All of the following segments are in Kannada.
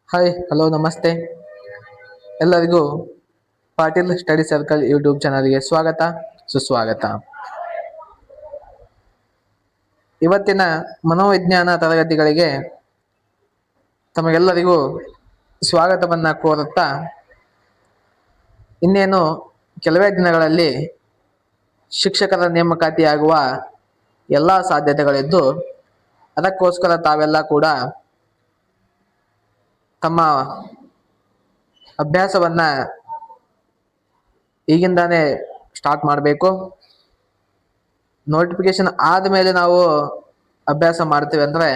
ಹಾಯ್ ಹಲೋ ನಮಸ್ತೆ ಎಲ್ಲರಿಗೂ ಪಾಟೀಲ್ ಸ್ಟಡಿ ಸರ್ಕಲ್ ಯೂಟ್ಯೂಬ್ ಚಾನಲ್ಗೆ ಸ್ವಾಗತ ಸುಸ್ವಾಗತ. ಇವತ್ತಿನ ಮನೋವಿಜ್ಞಾನ ತರಗತಿಗಳಿಗೆ ತಮಗೆಲ್ಲರಿಗೂ ಸ್ವಾಗತವನ್ನ ಕೋರುತ್ತಾ, ಇನ್ನೇನು ಕೆಲವೇ ದಿನಗಳಲ್ಲಿ ಶಿಕ್ಷಕರ ನೇಮಕಾತಿಯಾಗುವ ಎಲ್ಲ ಸಾಧ್ಯತೆಗಳಿದ್ದು, ಅದಕ್ಕೋಸ್ಕರ ತಾವೆಲ್ಲ ಕೂಡ ತಮ್ಮ ಅಭ್ಯಾಸವನ್ನ ಈಗಿಂದಾನೇ ಸ್ಟಾರ್ಟ್ ಮಾಡಬೇಕು. ನೋಟಿಫಿಕೇಶನ್ ಆದಮೇಲೆ ನಾವು ಅಭ್ಯಾಸ ಮಾಡ್ತೀವಿ ಅಂದ್ರೆ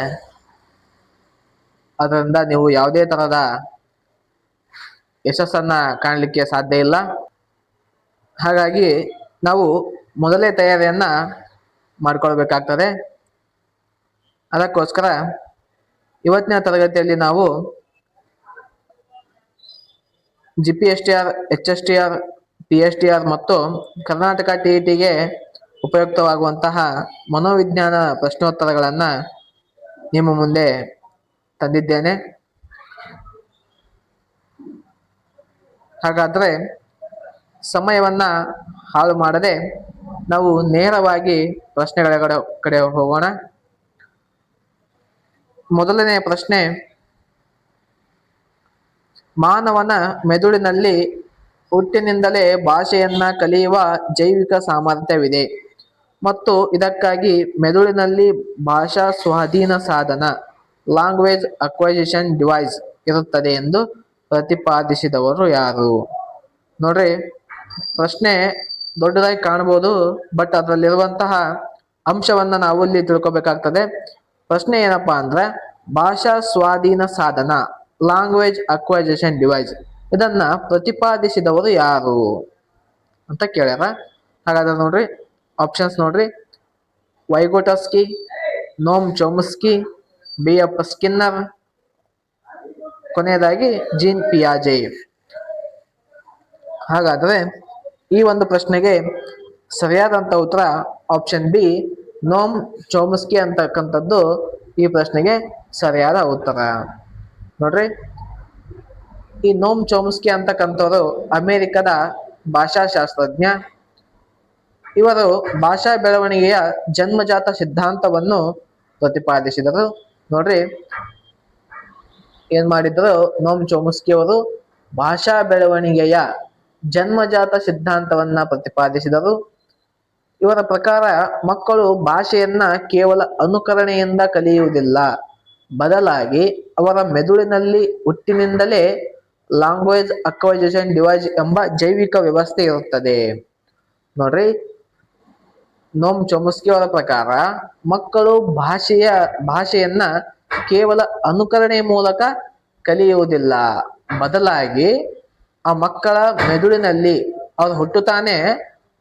ಅದರಿಂದ ನೀವು ಯಾವುದೇ ತರಹದ ಯಶಸ್ಸನ್ನ ಕಾಣಲಿಕ್ಕೆ ಸಾಧ್ಯ ಇಲ್ಲ. ಹಾಗಾಗಿ ನಾವು ಮೊದಲೇ ತಯಾರಿಯನ್ನ ಮಾಡ್ಕೊಳ್ಬೇಕಾಗ್ತದೆ. ಅದಕ್ಕೋಸ್ಕರ ಇವತ್ತಿನ ತರಗತಿಯಲ್ಲಿ ನಾವು GPSTR, HSTR, PSTR ಮತ್ತು ಕರ್ನಾಟಕ TETಗೆ ಉಪಯುಕ್ತವಾಗುವಂತಹ ಮನೋವಿಜ್ಞಾನ ಪ್ರಶ್ನೋತ್ತರಗಳನ್ನ ನಿಮ್ಮ ಮುಂದೆ ತಂದಿದ್ದೇನೆ. ಹಾಗಾದ್ರೆ ಸಮಯವನ್ನ ಹಾಳು ಮಾಡದೆ ನಾವು ನೇರವಾಗಿ ಪ್ರಶ್ನೆಗಳ ಕಡೆ ಹೋಗೋಣ. ಮೊದಲನೆಯ ಪ್ರಶ್ನೆ, ಮಾನವನ ಮೆದುಳಿನಲ್ಲಿ ಹುಟ್ಟಿನಿಂದಲೇ ಭಾಷೆಯನ್ನ ಕಲಿಯುವ ಜೈವಿಕ ಸಾಮರ್ಥ್ಯವಿದೆ ಮತ್ತು ಇದಕ್ಕಾಗಿ ಮೆದುಳಿನಲ್ಲಿ ಭಾಷಾ ಸ್ವಾಧೀನ ಸಾಧನ ಲ್ಯಾಂಗ್ವೇಜ್ ಅಕ್ವೈಸಿಷನ್ ಡಿವೈಸ್ ಇರುತ್ತದೆ ಎಂದು ಪ್ರತಿಪಾದಿಸಿದವರು ಯಾರು? ನೋಡ್ರಿ, ಪ್ರಶ್ನೆ ದೊಡ್ಡದಾಗಿ ಕಾಣಬಹುದು, ಬಟ್ ಅದರಲ್ಲಿರುವಂತಹ ಅಂಶವನ್ನ ನಾವು ಇಲ್ಲಿ ತಿಳ್ಕೊಬೇಕಾಗ್ತದೆ. ಪ್ರಶ್ನೆ ಏನಪ್ಪಾ ಅಂದ್ರೆ, ಭಾಷಾ ಸ್ವಾಧೀನ ಸಾಧನ ಲ್ಯಾಂಗ್ವೇಜ್ ಅಕ್ವೈಸಿಷನ್ ಡಿವೈಸ್ ಇದನ್ನ ಪ್ರತಿಪಾದಿಸಿದವರು ಯಾರು ಅಂತ ಕೇಳ್ಯಾರ. ಹಾಗಾದ್ರೆ ನೋಡ್ರಿ, ಆಪ್ಷನ್ಸ್ ನೋಡ್ರಿ: ವೈಗೋಟಸ್ಕಿ, ನೋಮ್ ಚೋಮ್ಸ್ಕಿ, BF ಸ್ಕಿನ್ನರ್, ಕೊನೆಯದಾಗಿ ಜೀನ್ ಪಿಯಾಜೆ. ಹಾಗಾದ್ರೆ ಈ ಒಂದು ಪ್ರಶ್ನೆಗೆ ಸರಿಯಾದಂತ ಉತ್ತರ ಆಪ್ಷನ್ ಬಿ, ನೋಮ್ ಚೋಮ್ಸ್ಕಿ ಅಂತಕ್ಕಂಥದ್ದು ಈ ಪ್ರಶ್ನೆಗೆ ಸರಿಯಾದ ಉತ್ತರ. ನೋಡ್ರಿ, ಈ ನೋಮ್ ಚೋಮ್ಸ್ಕಿ ಅಂತಕ್ಕಂಥವ್ರು ಅಮೆರಿಕದ ಭಾಷಾಶಾಸ್ತ್ರಜ್ಞ. ಇವರು ಭಾಷಾ ಬೆಳವಣಿಗೆಯ ಜನ್ಮಜಾತ ಸಿದ್ಧಾಂತವನ್ನು ಪ್ರತಿಪಾದಿಸಿದರು. ನೋಡ್ರಿ, ಏನ್ ಮಾಡಿದ್ರು ನೋಮ್ ಚೋಮ್ಸ್ಕಿ ಅವರು? ಭಾಷಾ ಬೆಳವಣಿಗೆಯ ಜನ್ಮಜಾತ ಸಿದ್ಧಾಂತವನ್ನ ಪ್ರತಿಪಾದಿಸಿದರು. ಇವರ ಪ್ರಕಾರ ಮಕ್ಕಳು ಭಾಷೆಯನ್ನ ಕೇವಲ ಅನುಕರಣೆಯಿಂದ ಕಲಿಯುವುದಿಲ್ಲ, ಬದಲಾಗಿ ಅವರ ಮೆದುಳಿನಲ್ಲಿ ಹುಟ್ಟಿನಿಂದಲೇ ಲ್ಯಾಂಗ್ವೇಜ್ ಅಕ್ವೈಸಿಷನ್ ಡಿವೈಸ್ ಎಂಬ ಜೈವಿಕ ವ್ಯವಸ್ಥೆ ಇರುತ್ತದೆ. ನೋಡ್ರಿ, ನೋಮ್ ಚೋಮ್ಸ್ಕಿ ಅವರ ಪ್ರಕಾರ ಮಕ್ಕಳು ಭಾಷೆಯನ್ನ ಕೇವಲ ಅನುಕರಣೆ ಮೂಲಕ ಕಲಿಯುವುದಿಲ್ಲ, ಬದಲಾಗಿ ಆ ಮಕ್ಕಳ ಮೆದುಳಿನಲ್ಲಿ ಅವ್ರು ಹುಟ್ಟುತ್ತಾನೆ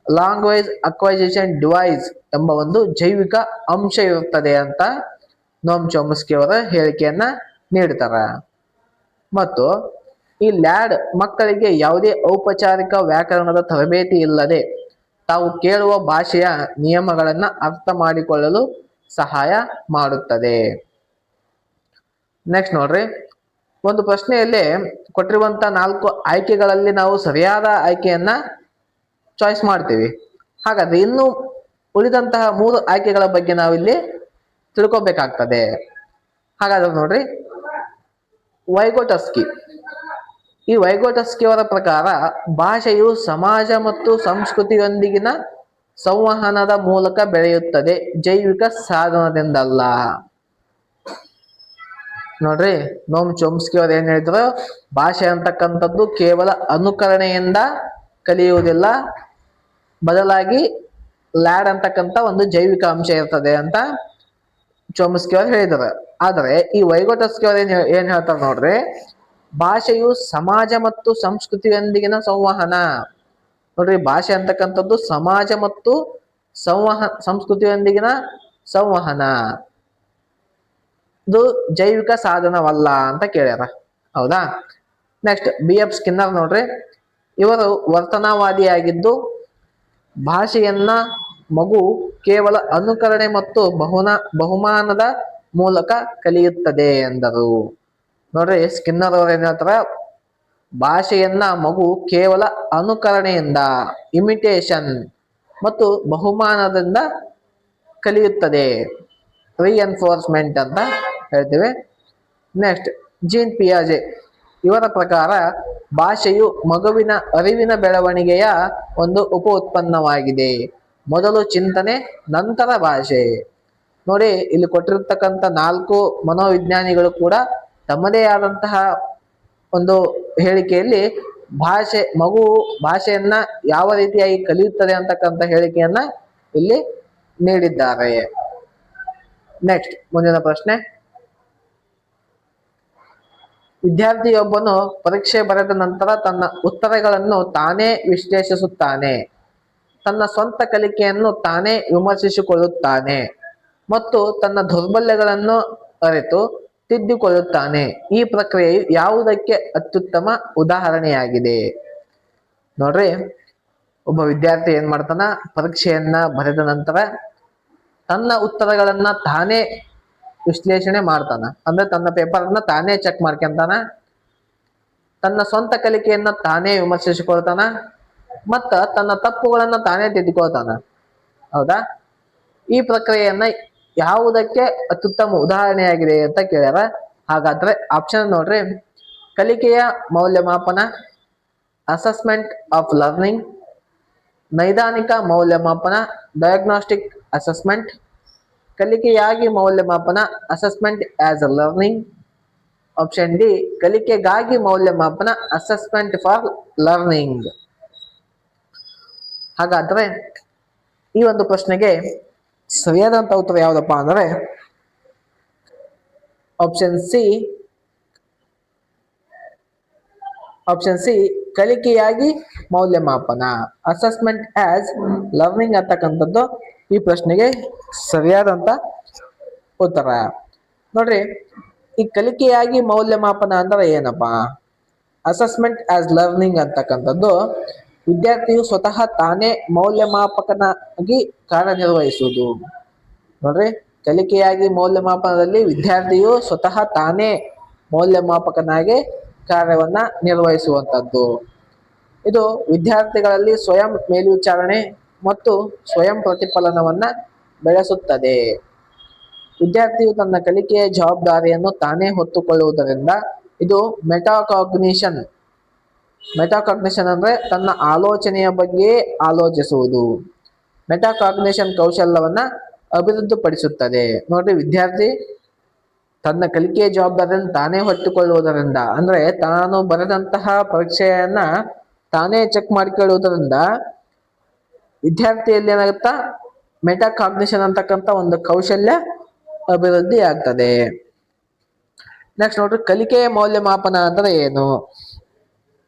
ಲ್ಯಾಂಗ್ವೇಜ್ ಅಕ್ವೈಸಿಷನ್ ಡಿವೈಸ್ ಎಂಬ ಒಂದು ಜೈವಿಕ ಅಂಶ ಇರುತ್ತದೆ ಅಂತ ನೋಮ್ ಚೋಮ್ಸ್ಕಿ ಅವರ ಹೇಳಿಕೆಯನ್ನ ನೀಡ್ತಾರ. ಮತ್ತು ಈ ಲ್ಯಾಡ್ ಮಕ್ಕಳಿಗೆ ಯಾವುದೇ ಔಪಚಾರಿಕ ವ್ಯಾಕರಣದ ತರಬೇತಿ ಇಲ್ಲದೆ ತಾವು ಕೇಳುವ ಭಾಷೆಯ ನಿಯಮಗಳನ್ನ ಅರ್ಥ ಮಾಡಿಕೊಳ್ಳಲು ಸಹಾಯ ಮಾಡುತ್ತದೆ. ನೆಕ್ಸ್ಟ್ ನೋಡ್ರಿ, ಒಂದು ಪ್ರಶ್ನೆಯಲ್ಲಿ ಕೊಟ್ಟಿರುವಂತ 4 ಆಯ್ಕೆಗಳಲ್ಲಿ ನಾವು ಸರಿಯಾದ ಆಯ್ಕೆಯನ್ನ ಚಾಯ್ಸ್ ಮಾಡ್ತೀವಿ. ಹಾಗಾದ್ರೆ ಇನ್ನು ಉಳಿದಂತಹ 3 ಆಯ್ಕೆಗಳ ಬಗ್ಗೆ ನಾವಿಲ್ಲಿ ತಿಳ್ಕೊಬೇಕಾಗ್ತದೆ. ಹಾಗಾದ್ರೆ ನೋಡ್ರಿ, ವೈಗೋಟಸ್ಕಿ. ಈ ವೈಗೋಟಸ್ಕಿ ಅವರ ಪ್ರಕಾರ ಭಾಷೆಯು ಸಮಾಜ ಮತ್ತು ಸಂಸ್ಕೃತಿಯೊಂದಿಗಿನ ಸಂವಹನದ ಮೂಲಕ ಬೆಳೆಯುತ್ತದೆ, ಜೈವಿಕ ಸಾಧನದಿಂದಲ್ಲ. ನೋಡ್ರಿ, ನೋಮ್ ಚೋಮ್ಸ್ಕಿ ಅವ್ರು ಏನ್ ಹೇಳಿದ್ರು? ಭಾಷೆ ಅಂತಕ್ಕಂಥದ್ದು ಕೇವಲ ಅನುಕರಣೆಯಿಂದ ಕಲಿಯುವುದಿಲ್ಲ, ಬದಲಾಗಿ ಲ್ಯಾಡ್ ಅಂತಕ್ಕಂಥ ಒಂದು ಜೈವಿಕ ಅಂಶ ಇರ್ತದೆ ಅಂತ ಚೋಮ್ಸ್ಕಿ ಅವ್ರು ಹೇಳಿದ್ರು. ಆದ್ರೆ ಈ ವೈಗೋಟಸ್ಕಿ ಅವ್ರು ಏನ್ ಹೇಳ್ತಾರೆ ನೋಡ್ರಿ, ಭಾಷೆಯು ಸಮಾಜ ಮತ್ತು ಸಂಸ್ಕೃತಿಯೊಂದಿಗಿನ ಸಂವಹನ. ನೋಡ್ರಿ, ಭಾಷೆ ಅಂತಕ್ಕಂಥದ್ದು ಸಮಾಜ ಮತ್ತು ಸಂಸ್ಕೃತಿಯೊಂದಿಗಿನ ಸಂವಹನ, ಇದು ಜೈವಿಕ ಸಾಧನವಲ್ಲ ಅಂತ ಕೇಳ್ಯಾರ. ಹೌದಾ? Next BF Skinner. ನೋಡ್ರಿ, ಇವರು ವರ್ತನವಾದಿಯಾಗಿದ್ದು ಭಾಷೆಯನ್ನ ಮಗು ಕೇವಲ ಅನುಕರಣೆ ಮತ್ತು ಬಹುಮಾನದ ಮೂಲಕ ಕಲಿಯುತ್ತದೆ ಎಂದರು. ನೋಡ್ರಿ, ಸ್ಕಿನ್ನರ್ ಅವ್ರು ಏನ್ ಹೇಳ್ತಾರ, ಭಾಷೆಯನ್ನ ಮಗು ಕೇವಲ ಅನುಕರಣೆಯಿಂದ, ಇಮಿಟೇಷನ್ ಮತ್ತು ಬಹುಮಾನದಿಂದ ಕಲಿಯುತ್ತದೆ, ರಿಎನ್ಫೋರ್ಸ್ಮೆಂಟ್ ಅಂತ ಹೇಳ್ತೀವಿ. ನೆಕ್ಸ್ಟ್, ಜೀನ್ ಪಿಯಾಜೆ ಇವರ ಪ್ರಕಾರ ಭಾಷೆಯು ಮಗುವಿನ ಅರಿವಿನ ಬೆಳವಣಿಗೆಯ ಒಂದು ಉಪ ಉತ್ಪನ್ನವಾಗಿದೆ. ಮೊದಲು ಚಿಂತನೆ, ನಂತರ ಭಾಷೆ. ನೋಡಿ, ಇಲ್ಲಿ ಕೊಟ್ಟಿರ್ತಕ್ಕಂಥ 4 ಮನೋವಿಜ್ಞಾನಿಗಳು ಕೂಡ ತಮ್ಮದೇ ಆದಂತಹ ಒಂದು ಹೇಳಿಕೆಯಲ್ಲಿ ಮಗು ಭಾಷೆಯನ್ನ ಯಾವ ರೀತಿಯಾಗಿ ಕಲಿಯುತ್ತದೆ ಅಂತಕ್ಕಂಥ ಹೇಳಿಕೆಯನ್ನ ಇಲ್ಲಿ ನೀಡಿದ್ದಾರೆ. ನೆಕ್ಸ್ಟ್, ಮುಂದಿನ ಪ್ರಶ್ನೆ. ವಿದ್ಯಾರ್ಥಿಯೊಬ್ಬನು ಪರೀಕ್ಷೆ ಬರೆದ ನಂತರ ತನ್ನ ಉತ್ತರಗಳನ್ನು ತಾನೇ ವಿಶ್ಲೇಷಿಸುತ್ತಾನೆ, ತನ್ನ ಸ್ವಂತ ಕಲಿಕೆಯನ್ನು ತಾನೇ ವಿಮರ್ಶಿಸಿಕೊಳ್ಳುತ್ತಾನೆ ಮತ್ತು ತನ್ನ ದೌರ್ಬಲ್ಯಗಳನ್ನು ಅರಿತು ತಿದ್ದಿಕೊಳ್ಳುತ್ತಾನೆ. ಈ ಪ್ರಕ್ರಿಯೆಯು ಯಾವುದಕ್ಕೆ ಅತ್ಯುತ್ತಮ ಉದಾಹರಣೆಯಾಗಿದೆ? ನೋಡ್ರಿ, ಒಬ್ಬ ವಿದ್ಯಾರ್ಥಿ ಏನ್ ಮಾಡ್ತಾನ, ಪರೀಕ್ಷೆಯನ್ನ ಬರೆದ ನಂತರ ತನ್ನ ಉತ್ತರಗಳನ್ನ ತಾನೇ ವಿಶ್ಲೇಷಣೆ ಮಾಡ್ತಾನ, ಅಂದ್ರೆ ತನ್ನ ಪೇಪರ್ನ ತಾನೇ ಚೆಕ್ ಮಾಡ್ಕೊಂತಾನ, ತನ್ನ ಸ್ವಂತ ಕಲಿಕೆಯನ್ನ ತಾನೇ ವಿಮರ್ಶಿಸಿಕೊಳ್ತಾನ ಮತ್ತ ತನ್ನ ತಪ್ಪುಗಳನ್ನ ತಾನೇ ತಿದ್ದುಕೊಳ್ತಾನ. ಹೌದಾ? ಈ ಪ್ರಕ್ರಿಯೆಯನ್ನ ಯಾವುದಕ್ಕೆ ಅತ್ಯುತ್ತಮ ಉದಾಹರಣೆಯಾಗಿದೆ ಅಂತ ಕೇಳ್ಯಾರ. ಹಾಗಾದ್ರೆ ಆಪ್ಷನ್ ನೋಡ್ರಿ, ಕಲಿಕೆಯ ಮೌಲ್ಯಮಾಪನ, ಅಸೆಸ್ಮೆಂಟ್ ಆಫ್ ಲರ್ನಿಂಗ್, ನೈದಾನಿಕ ಮೌಲ್ಯಮಾಪನ, ಡಯಾಗ್ನಾಸ್ಟಿಕ್ ಅಸೆಸ್ಮೆಂಟ್, ಕಲಿಕೆಯಾಗಿ ಮೌಲ್ಯಮಾಪನ, assessment as a learning. Option D, ಕಲಿಕೆಗಾಗಿ ಮೌಲ್ಯಮಾಪನ, ಅಸೆಸ್ಮೆಂಟ್ ಫಾರ್ ಲರ್ನಿಂಗ್. ಹಾಗಾದ್ರೆ ಈ ಒಂದು ಪ್ರಶ್ನೆಗೆ ಸರಿಯಾದಂತ ಉತ್ತರ ಯಾವ್ದಪ್ಪ ಅಂದ್ರೆ ಆಪ್ಷನ್ ಸಿ, ಕಲಿಕೆಯಾಗಿ ಮೌಲ್ಯಮಾಪನ, ಅಸೆಸ್ಮೆಂಟ್ ಆಸ್ ಲರ್ನಿಂಗ್ ಅಂತಕ್ಕಂಥದ್ದು ಈ ಪ್ರಶ್ನೆಗೆ ಸರಿಯಾದಂತ ಉತ್ತರ. ನೋಡ್ರಿ, ಈ ಕಲಿಕೆಯಾಗಿ ಮೌಲ್ಯಮಾಪನ ಅಂದ್ರೆ ಏನಪ್ಪಾ? ಅಸೆಸ್ಮೆಂಟ್ ಆಸ್ ಲರ್ನಿಂಗ್ ಅಂತಕ್ಕಂಥದ್ದು ವಿದ್ಯಾರ್ಥಿಯು ಸ್ವತಃ ತಾನೇ ಮೌಲ್ಯಮಾಪಕನಾಗಿ ಕಾರ್ಯನಿರ್ವಹಿಸುವುದು. ನೋಡ್ರಿ, ಕಲಿಕೆಯಾಗಿ ಮೌಲ್ಯಮಾಪನದಲ್ಲಿ ವಿದ್ಯಾರ್ಥಿಯು ಸ್ವತಃ ತಾನೇ ಮೌಲ್ಯಮಾಪಕನಾಗಿ ಕಾರ್ಯವನ್ನ ನಿರ್ವಹಿಸುವಂಥದ್ದು. ಇದು ವಿದ್ಯಾರ್ಥಿಗಳಲ್ಲಿ ಸ್ವಯಂ ಮೇಲ್ವಿಚಾರಣೆ ಮತ್ತು ಸ್ವಯಂ ಪ್ರತಿಫಲನವನ್ನ ಬೆಳೆಸುತ್ತದೆ. ವಿದ್ಯಾರ್ಥಿಯು ತನ್ನ ಕಲಿಕೆಯ ಜವಾಬ್ದಾರಿಯನ್ನು ತಾನೇ ಹೊತ್ತುಕೊಳ್ಳುವುದರಿಂದ ಇದು ಮೆಟಾಕಾಗ್ನಿಷನ್ ಅಂದ್ರೆ ತನ್ನ ಆಲೋಚನೆಯ ಬಗ್ಗೆ ಆಲೋಚಿಸುವುದು. ಮೆಟಾಕಾಗ್ನಿಷನ್ ಕೌಶಲ್ಯವನ್ನ ಅಭಿವೃದ್ಧಿಪಡಿಸುತ್ತದೆ. ನೋಡ್ರಿ, ವಿದ್ಯಾರ್ಥಿ ತನ್ನ ಕಲಿಕೆಯ ಜವಾಬ್ದಾರಿಯನ್ನು ತಾನೇ ಹೊತ್ತುಕೊಳ್ಳುವುದರಿಂದ, ಅಂದ್ರೆ ತಾನು ಬರೆದಂತಹ ಪರೀಕ್ಷೆಯನ್ನ ತಾನೇ ಚೆಕ್ ಮಾಡಿಕೊಳ್ಳುವುದರಿಂದ ವಿದ್ಯಾರ್ಥಿಯಲ್ಲಿ ಏನಾಗುತ್ತಾ, ಮೆಟಾಕಾಗ್ನಿಷನ್ ಅಂತಕ್ಕಂಥ ಒಂದು ಕೌಶಲ್ಯ ಅಭಿವೃದ್ಧಿ ಆಗ್ತದೆ. ನೆಕ್ಸ್ಟ್ ನೋಡ್ರಿ, ಕಲಿಕೆಯ ಮೌಲ್ಯಮಾಪನ ಅಂದ್ರೆ ಏನು?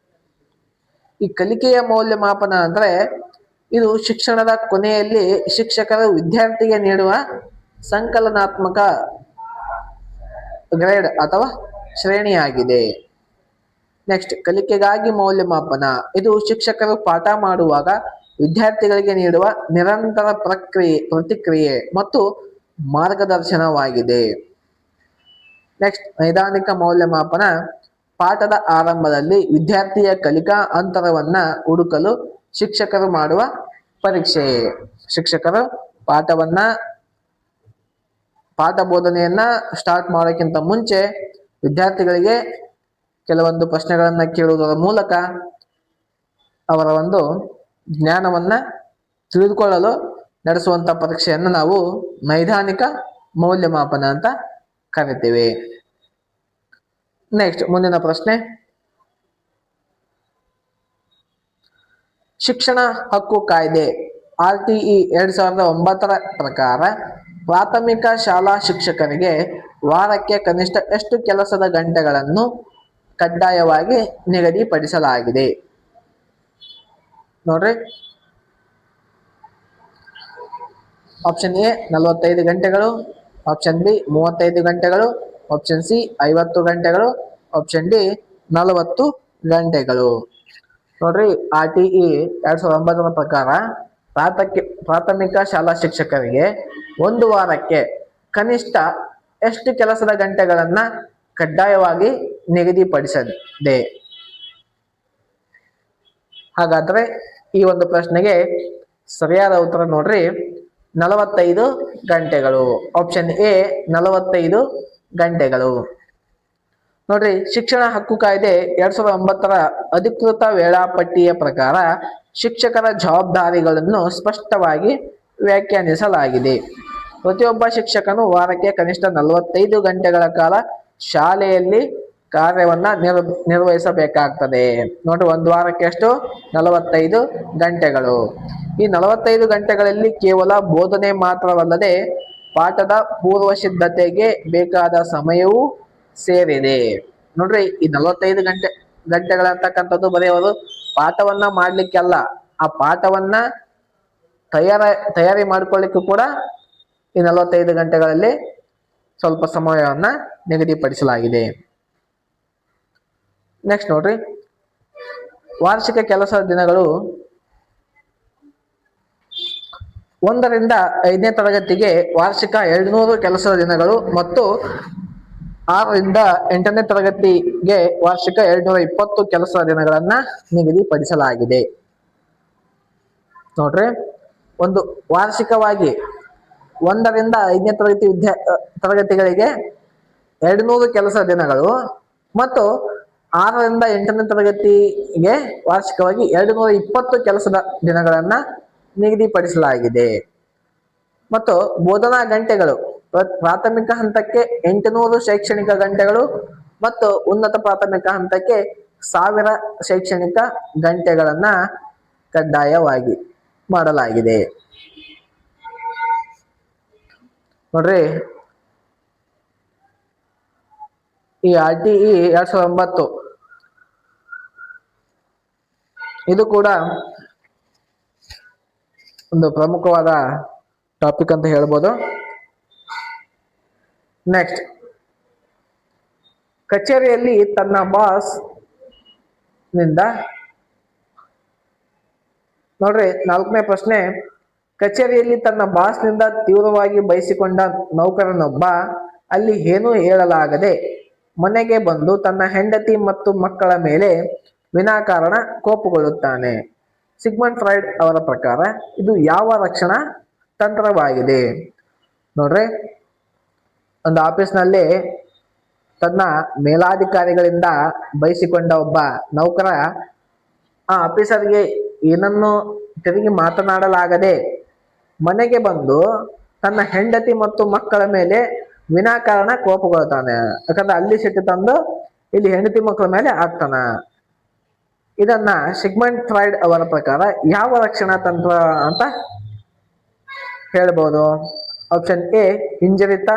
ಈ ಕಲಿಕೆಯ ಮೌಲ್ಯಮಾಪನ ಅಂದ್ರೆ ಇದು ಶಿಕ್ಷಣದ ಕೊನೆಯಲ್ಲಿ ಶಿಕ್ಷಕರು ವಿದ್ಯಾರ್ಥಿಗೆ ನೀಡುವ ಸಂಕಲನಾತ್ಮಕ ಗ್ರೇಡ್ ಅಥವಾ ಶ್ರೇಣಿಯಾಗಿದೆ. ನೆಕ್ಸ್ಟ್, ಕಲಿಕೆಗಾಗಿ ಮೌಲ್ಯಮಾಪನ ಇದು ಶಿಕ್ಷಕರು ಪಾಠ ಮಾಡುವಾಗ ವಿದ್ಯಾರ್ಥಿಗಳಿಗೆ ನೀಡುವ ನಿರಂತರ ಪ್ರತಿಕ್ರಿಯೆ ಮತ್ತು ಮಾರ್ಗದರ್ಶನವಾಗಿದೆ. ನೆಕ್ಸ್ಟ್, ನೈದಾನಿಕ ಮೌಲ್ಯಮಾಪನ ಪಾಠದ ಆರಂಭದಲ್ಲಿ ವಿದ್ಯಾರ್ಥಿಯ ಕಲಿಕಾ ಅಂತರವನ್ನ ಹುಡುಕಲು ಶಿಕ್ಷಕರು ಮಾಡುವ ಪರೀಕ್ಷೆ. ಶಿಕ್ಷಕರು ಪಾಠ ಬೋಧನೆಯನ್ನ ಸ್ಟಾರ್ಟ್ ಮಾಡೋಕ್ಕಿಂತ ಮುಂಚೆ ವಿದ್ಯಾರ್ಥಿಗಳಿಗೆ ಕೆಲವೊಂದು ಪ್ರಶ್ನೆಗಳನ್ನ ಕೇಳುವುದರ ಮೂಲಕ ಅವರ ಒಂದು ಜ್ಞಾನವನ್ನ ತಿಳಿದುಕೊಳ್ಳಲು ನಡೆಸುವಂತ ಪರೀಕ್ಷೆಯನ್ನು ನಾವು ನೈದಾನಿಕ ಮೌಲ್ಯಮಾಪನ ಅಂತ ಕರಿತೀವಿ. ನೆಕ್ಸ್ಟ್, ಮುಂದಿನ ಪ್ರಶ್ನೆ. ಶಿಕ್ಷಣ ಹಕ್ಕು ಕಾಯ್ದೆ RTE 2009 ಪ್ರಕಾರ ಪ್ರಾಥಮಿಕ ಶಾಲಾ ಶಿಕ್ಷಕರಿಗೆ ವಾರಕ್ಕೆ ಕನಿಷ್ಠ ಎಷ್ಟು ಕೆಲಸದ ಗಂಟೆಗಳನ್ನು ಕಡ್ಡಾಯವಾಗಿ ನಿಗದಿಪಡಿಸಲಾಗಿದೆ? ನೋಡ್ರಿ, ಆಪ್ಷನ್ ಎ 45 ಗಂಟೆಗಳು, ಆಪ್ಷನ್ ಬಿ 35 ಗಂಟೆಗಳು, ಆಪ್ಷನ್ ಸಿ 50 ಗಂಟೆಗಳು, ಆಪ್ಷನ್ ಡಿ 40 ಗಂಟೆಗಳು. ನೋಡ್ರಿ, RTE 2009 ಪ್ರಕಾರ ಪ್ರಾಥಮಿಕ ಶಾಲಾ ಶಿಕ್ಷಕರಿಗೆ ಒಂದು ವಾರಕ್ಕೆ ಕನಿಷ್ಠ ಎಷ್ಟು ಕೆಲಸದ ಗಂಟೆಗಳನ್ನ ಕಡ್ಡಾಯವಾಗಿ ನಿಗದಿಪಡಿಸದೆ. ಹಾಗಾದ್ರೆ ಈ ಒಂದು ಪ್ರಶ್ನೆಗೆ ಸರಿಯಾದ ಉತ್ತರ ನೋಡ್ರಿ 45 ಗಂಟೆಗಳು. ಆಪ್ಷನ್ ಎ 45 ಗಂಟೆಗಳು. ನೋಡ್ರಿ, ಶಿಕ್ಷಣ ಹಕ್ಕು ಕಾಯ್ದೆ 2009 ಅಧಿಕೃತ ವೇಳಾಪಟ್ಟಿಯ ಪ್ರಕಾರ ಶಿಕ್ಷಕರ ಜವಾಬ್ದಾರಿಗಳನ್ನು ಸ್ಪಷ್ಟವಾಗಿ ವ್ಯಾಖ್ಯಾನಿಸಲಾಗಿದೆ. ಪ್ರತಿಯೊಬ್ಬ ಶಿಕ್ಷಕನು ವಾರಕ್ಕೆ ಕನಿಷ್ಠ 45 ಗಂಟೆಗಳ ಕಾಲ ಶಾಲೆಯಲ್ಲಿ ಕಾರ್ಯವನ್ನ ನಿರ್ವಹಿಸಬೇಕಾಗ್ತದೆ. ನೋಡ್ರಿ, ಒಂದು ವಾರಕ್ಕೆ ಎಷ್ಟು? 45 ಗಂಟೆಗಳು. ಈ 45 ಗಂಟೆಗಳಲ್ಲಿ ಕೇವಲ ಬೋಧನೆ ಮಾತ್ರವಲ್ಲದೆ ಪಾಠದ ಪೂರ್ವ ಸಿದ್ಧತೆಗೆ ಬೇಕಾದ ಸಮಯವೂ ಸೇರಿದೆ. ನೋಡ್ರಿ, ಈ 45 ಗಂಟೆಗಳಂತಕ್ಕಂಥದ್ದು ಬರೀ ಅವರು ಪಾಠವನ್ನ ಮಾಡ್ಲಿಕ್ಕೆಲ್ಲ, ಆ ಪಾಠವನ್ನ ತಯಾರಿ ಮಾಡ್ಕೊಳ್ಳಿಕ್ಕೂ ಕೂಡ ಈ 45 ಗಂಟೆಗಳಲ್ಲಿ ಸ್ವಲ್ಪ ಸಮಯವನ್ನ ನಿಗದಿಪಡಿಸಲಾಗಿದೆ. ನೆಕ್ಸ್ಟ್ ನೋಡ್ರಿ, ವಾರ್ಷಿಕ ಕೆಲಸದ ದಿನಗಳು 1 ರಿಂದ 5ನೇ ತರಗತಿಗೆ ವಾರ್ಷಿಕ 200 ಕೆಲಸದ ದಿನಗಳು ಮತ್ತು 6 ರಿಂದ 8ನೇ ತರಗತಿಗೆ ವಾರ್ಷಿಕ 220 ಕೆಲಸದ ದಿನಗಳನ್ನ ನಿಗದಿಪಡಿಸಲಾಗಿದೆ. ನೋಡ್ರಿ, ಒಂದು ವಾರ್ಷಿಕವಾಗಿ 1 ರಿಂದ 5ನೇ ತರಗತಿಗಳಿಗೆ 200 ಕೆಲಸದ ದಿನಗಳು ಮತ್ತು 6 ರಿಂದ 8ನೇ ತರಗತಿಗೆ ವಾರ್ಷಿಕವಾಗಿ 220 ಕೆಲಸದ ದಿನಗಳನ್ನ ನಿಗದಿಪಡಿಸಲಾಗಿದೆ. ಮತ್ತು ಬೋಧನಾ ಗಂಟೆಗಳು ಪ್ರಾಥಮಿಕ ಹಂತಕ್ಕೆ 800 ಶೈಕ್ಷಣಿಕ ಗಂಟೆಗಳು ಮತ್ತು ಉನ್ನತ ಪ್ರಾಥಮಿಕ ಹಂತಕ್ಕೆ 1000 ಶೈಕ್ಷಣಿಕ ಗಂಟೆಗಳನ್ನ ಕಡ್ಡಾಯವಾಗಿ ಮಾಡಲಾಗಿದೆ. ನೋಡ್ರಿ, ಈ RTE 2009 ಇದು ಕೂಡ ಒಂದು ಪ್ರಮುಖವಾದ ಟಾಪಿಕ್ ಅಂತ ಹೇಳ್ಬೋದು. ನೆಕ್ಸ್ಟ್, ಕಚೇರಿಯಲ್ಲಿ ತನ್ನ ಬಾಸ್ ನಿಂದ, ನೋಡ್ರಿ 4ನೇ ಪ್ರಶ್ನೆ, ಕಚೇರಿಯಲ್ಲಿ ತನ್ನ ಬಾಸ್ ನಿಂದ ತೀವ್ರವಾಗಿ ಬಯಸಿಕೊಂಡ ನೌಕರನೊಬ್ಬ ಅಲ್ಲಿ ಏನೂ ಹೇಳಲಾಗದೆ ಮನೆಗೆ ಬಂದು ತನ್ನ ಹೆಂಡತಿ ಮತ್ತು ಮಕ್ಕಳ ಮೇಲೆ ವಿನಾಕಾರಣ ಕೋಪಗೊಳ್ಳುತ್ತಾನೆ. ಸಿಗ್ಮಂಡ್ ಫ್ರಾಯ್ಡ್ ಅವರ ಪ್ರಕಾರ ಇದು ಯಾವ ರಕ್ಷಣಾ ತಂತ್ರವಾಗಿದೆ? ನೋಡ್ರಿ, ಒಂದು ಆಫೀಸ್ನಲ್ಲಿ ತನ್ನ ಮೇಲಾಧಿಕಾರಿಗಳಿಂದ ಬಯಸಿಕೊಂಡ ಒಬ್ಬ ನೌಕರ ಆ ಆಫೀಸರ್ಗೆ ಏನನ್ನು ತಿರುಗಿ ಮಾತನಾಡಲಾಗದೆ ಮನೆಗೆ ಬಂದು ತನ್ನ ಹೆಂಡತಿ ಮತ್ತು ಮಕ್ಕಳ ಮೇಲೆ ವಿನಾಕಾರಣ ಕೋಪಗೊಳ್ತಾನೆ. ಯಾಕಂದ್ರೆ ಅಲ್ಲಿ ಸಿಟ್ಟು ತಂದು ಇಲ್ಲಿ ಹೆಂಡತಿ ಮಕ್ಕಳ ಮೇಲೆ ಆಗ್ತಾನ. ಇದನ್ನ ಸಿಗ್ಮಂಡ್ ಫ್ರಾಯ್ಡ್ ಅವರ ಪ್ರಕಾರ ಯಾವ ರಕ್ಷಣಾ ತಂತ್ರ ಅಂತ ಹೇಳ್ಬೋದು? ಆಪ್ಷನ್ ಎ ಹಿಂಜರಿತ,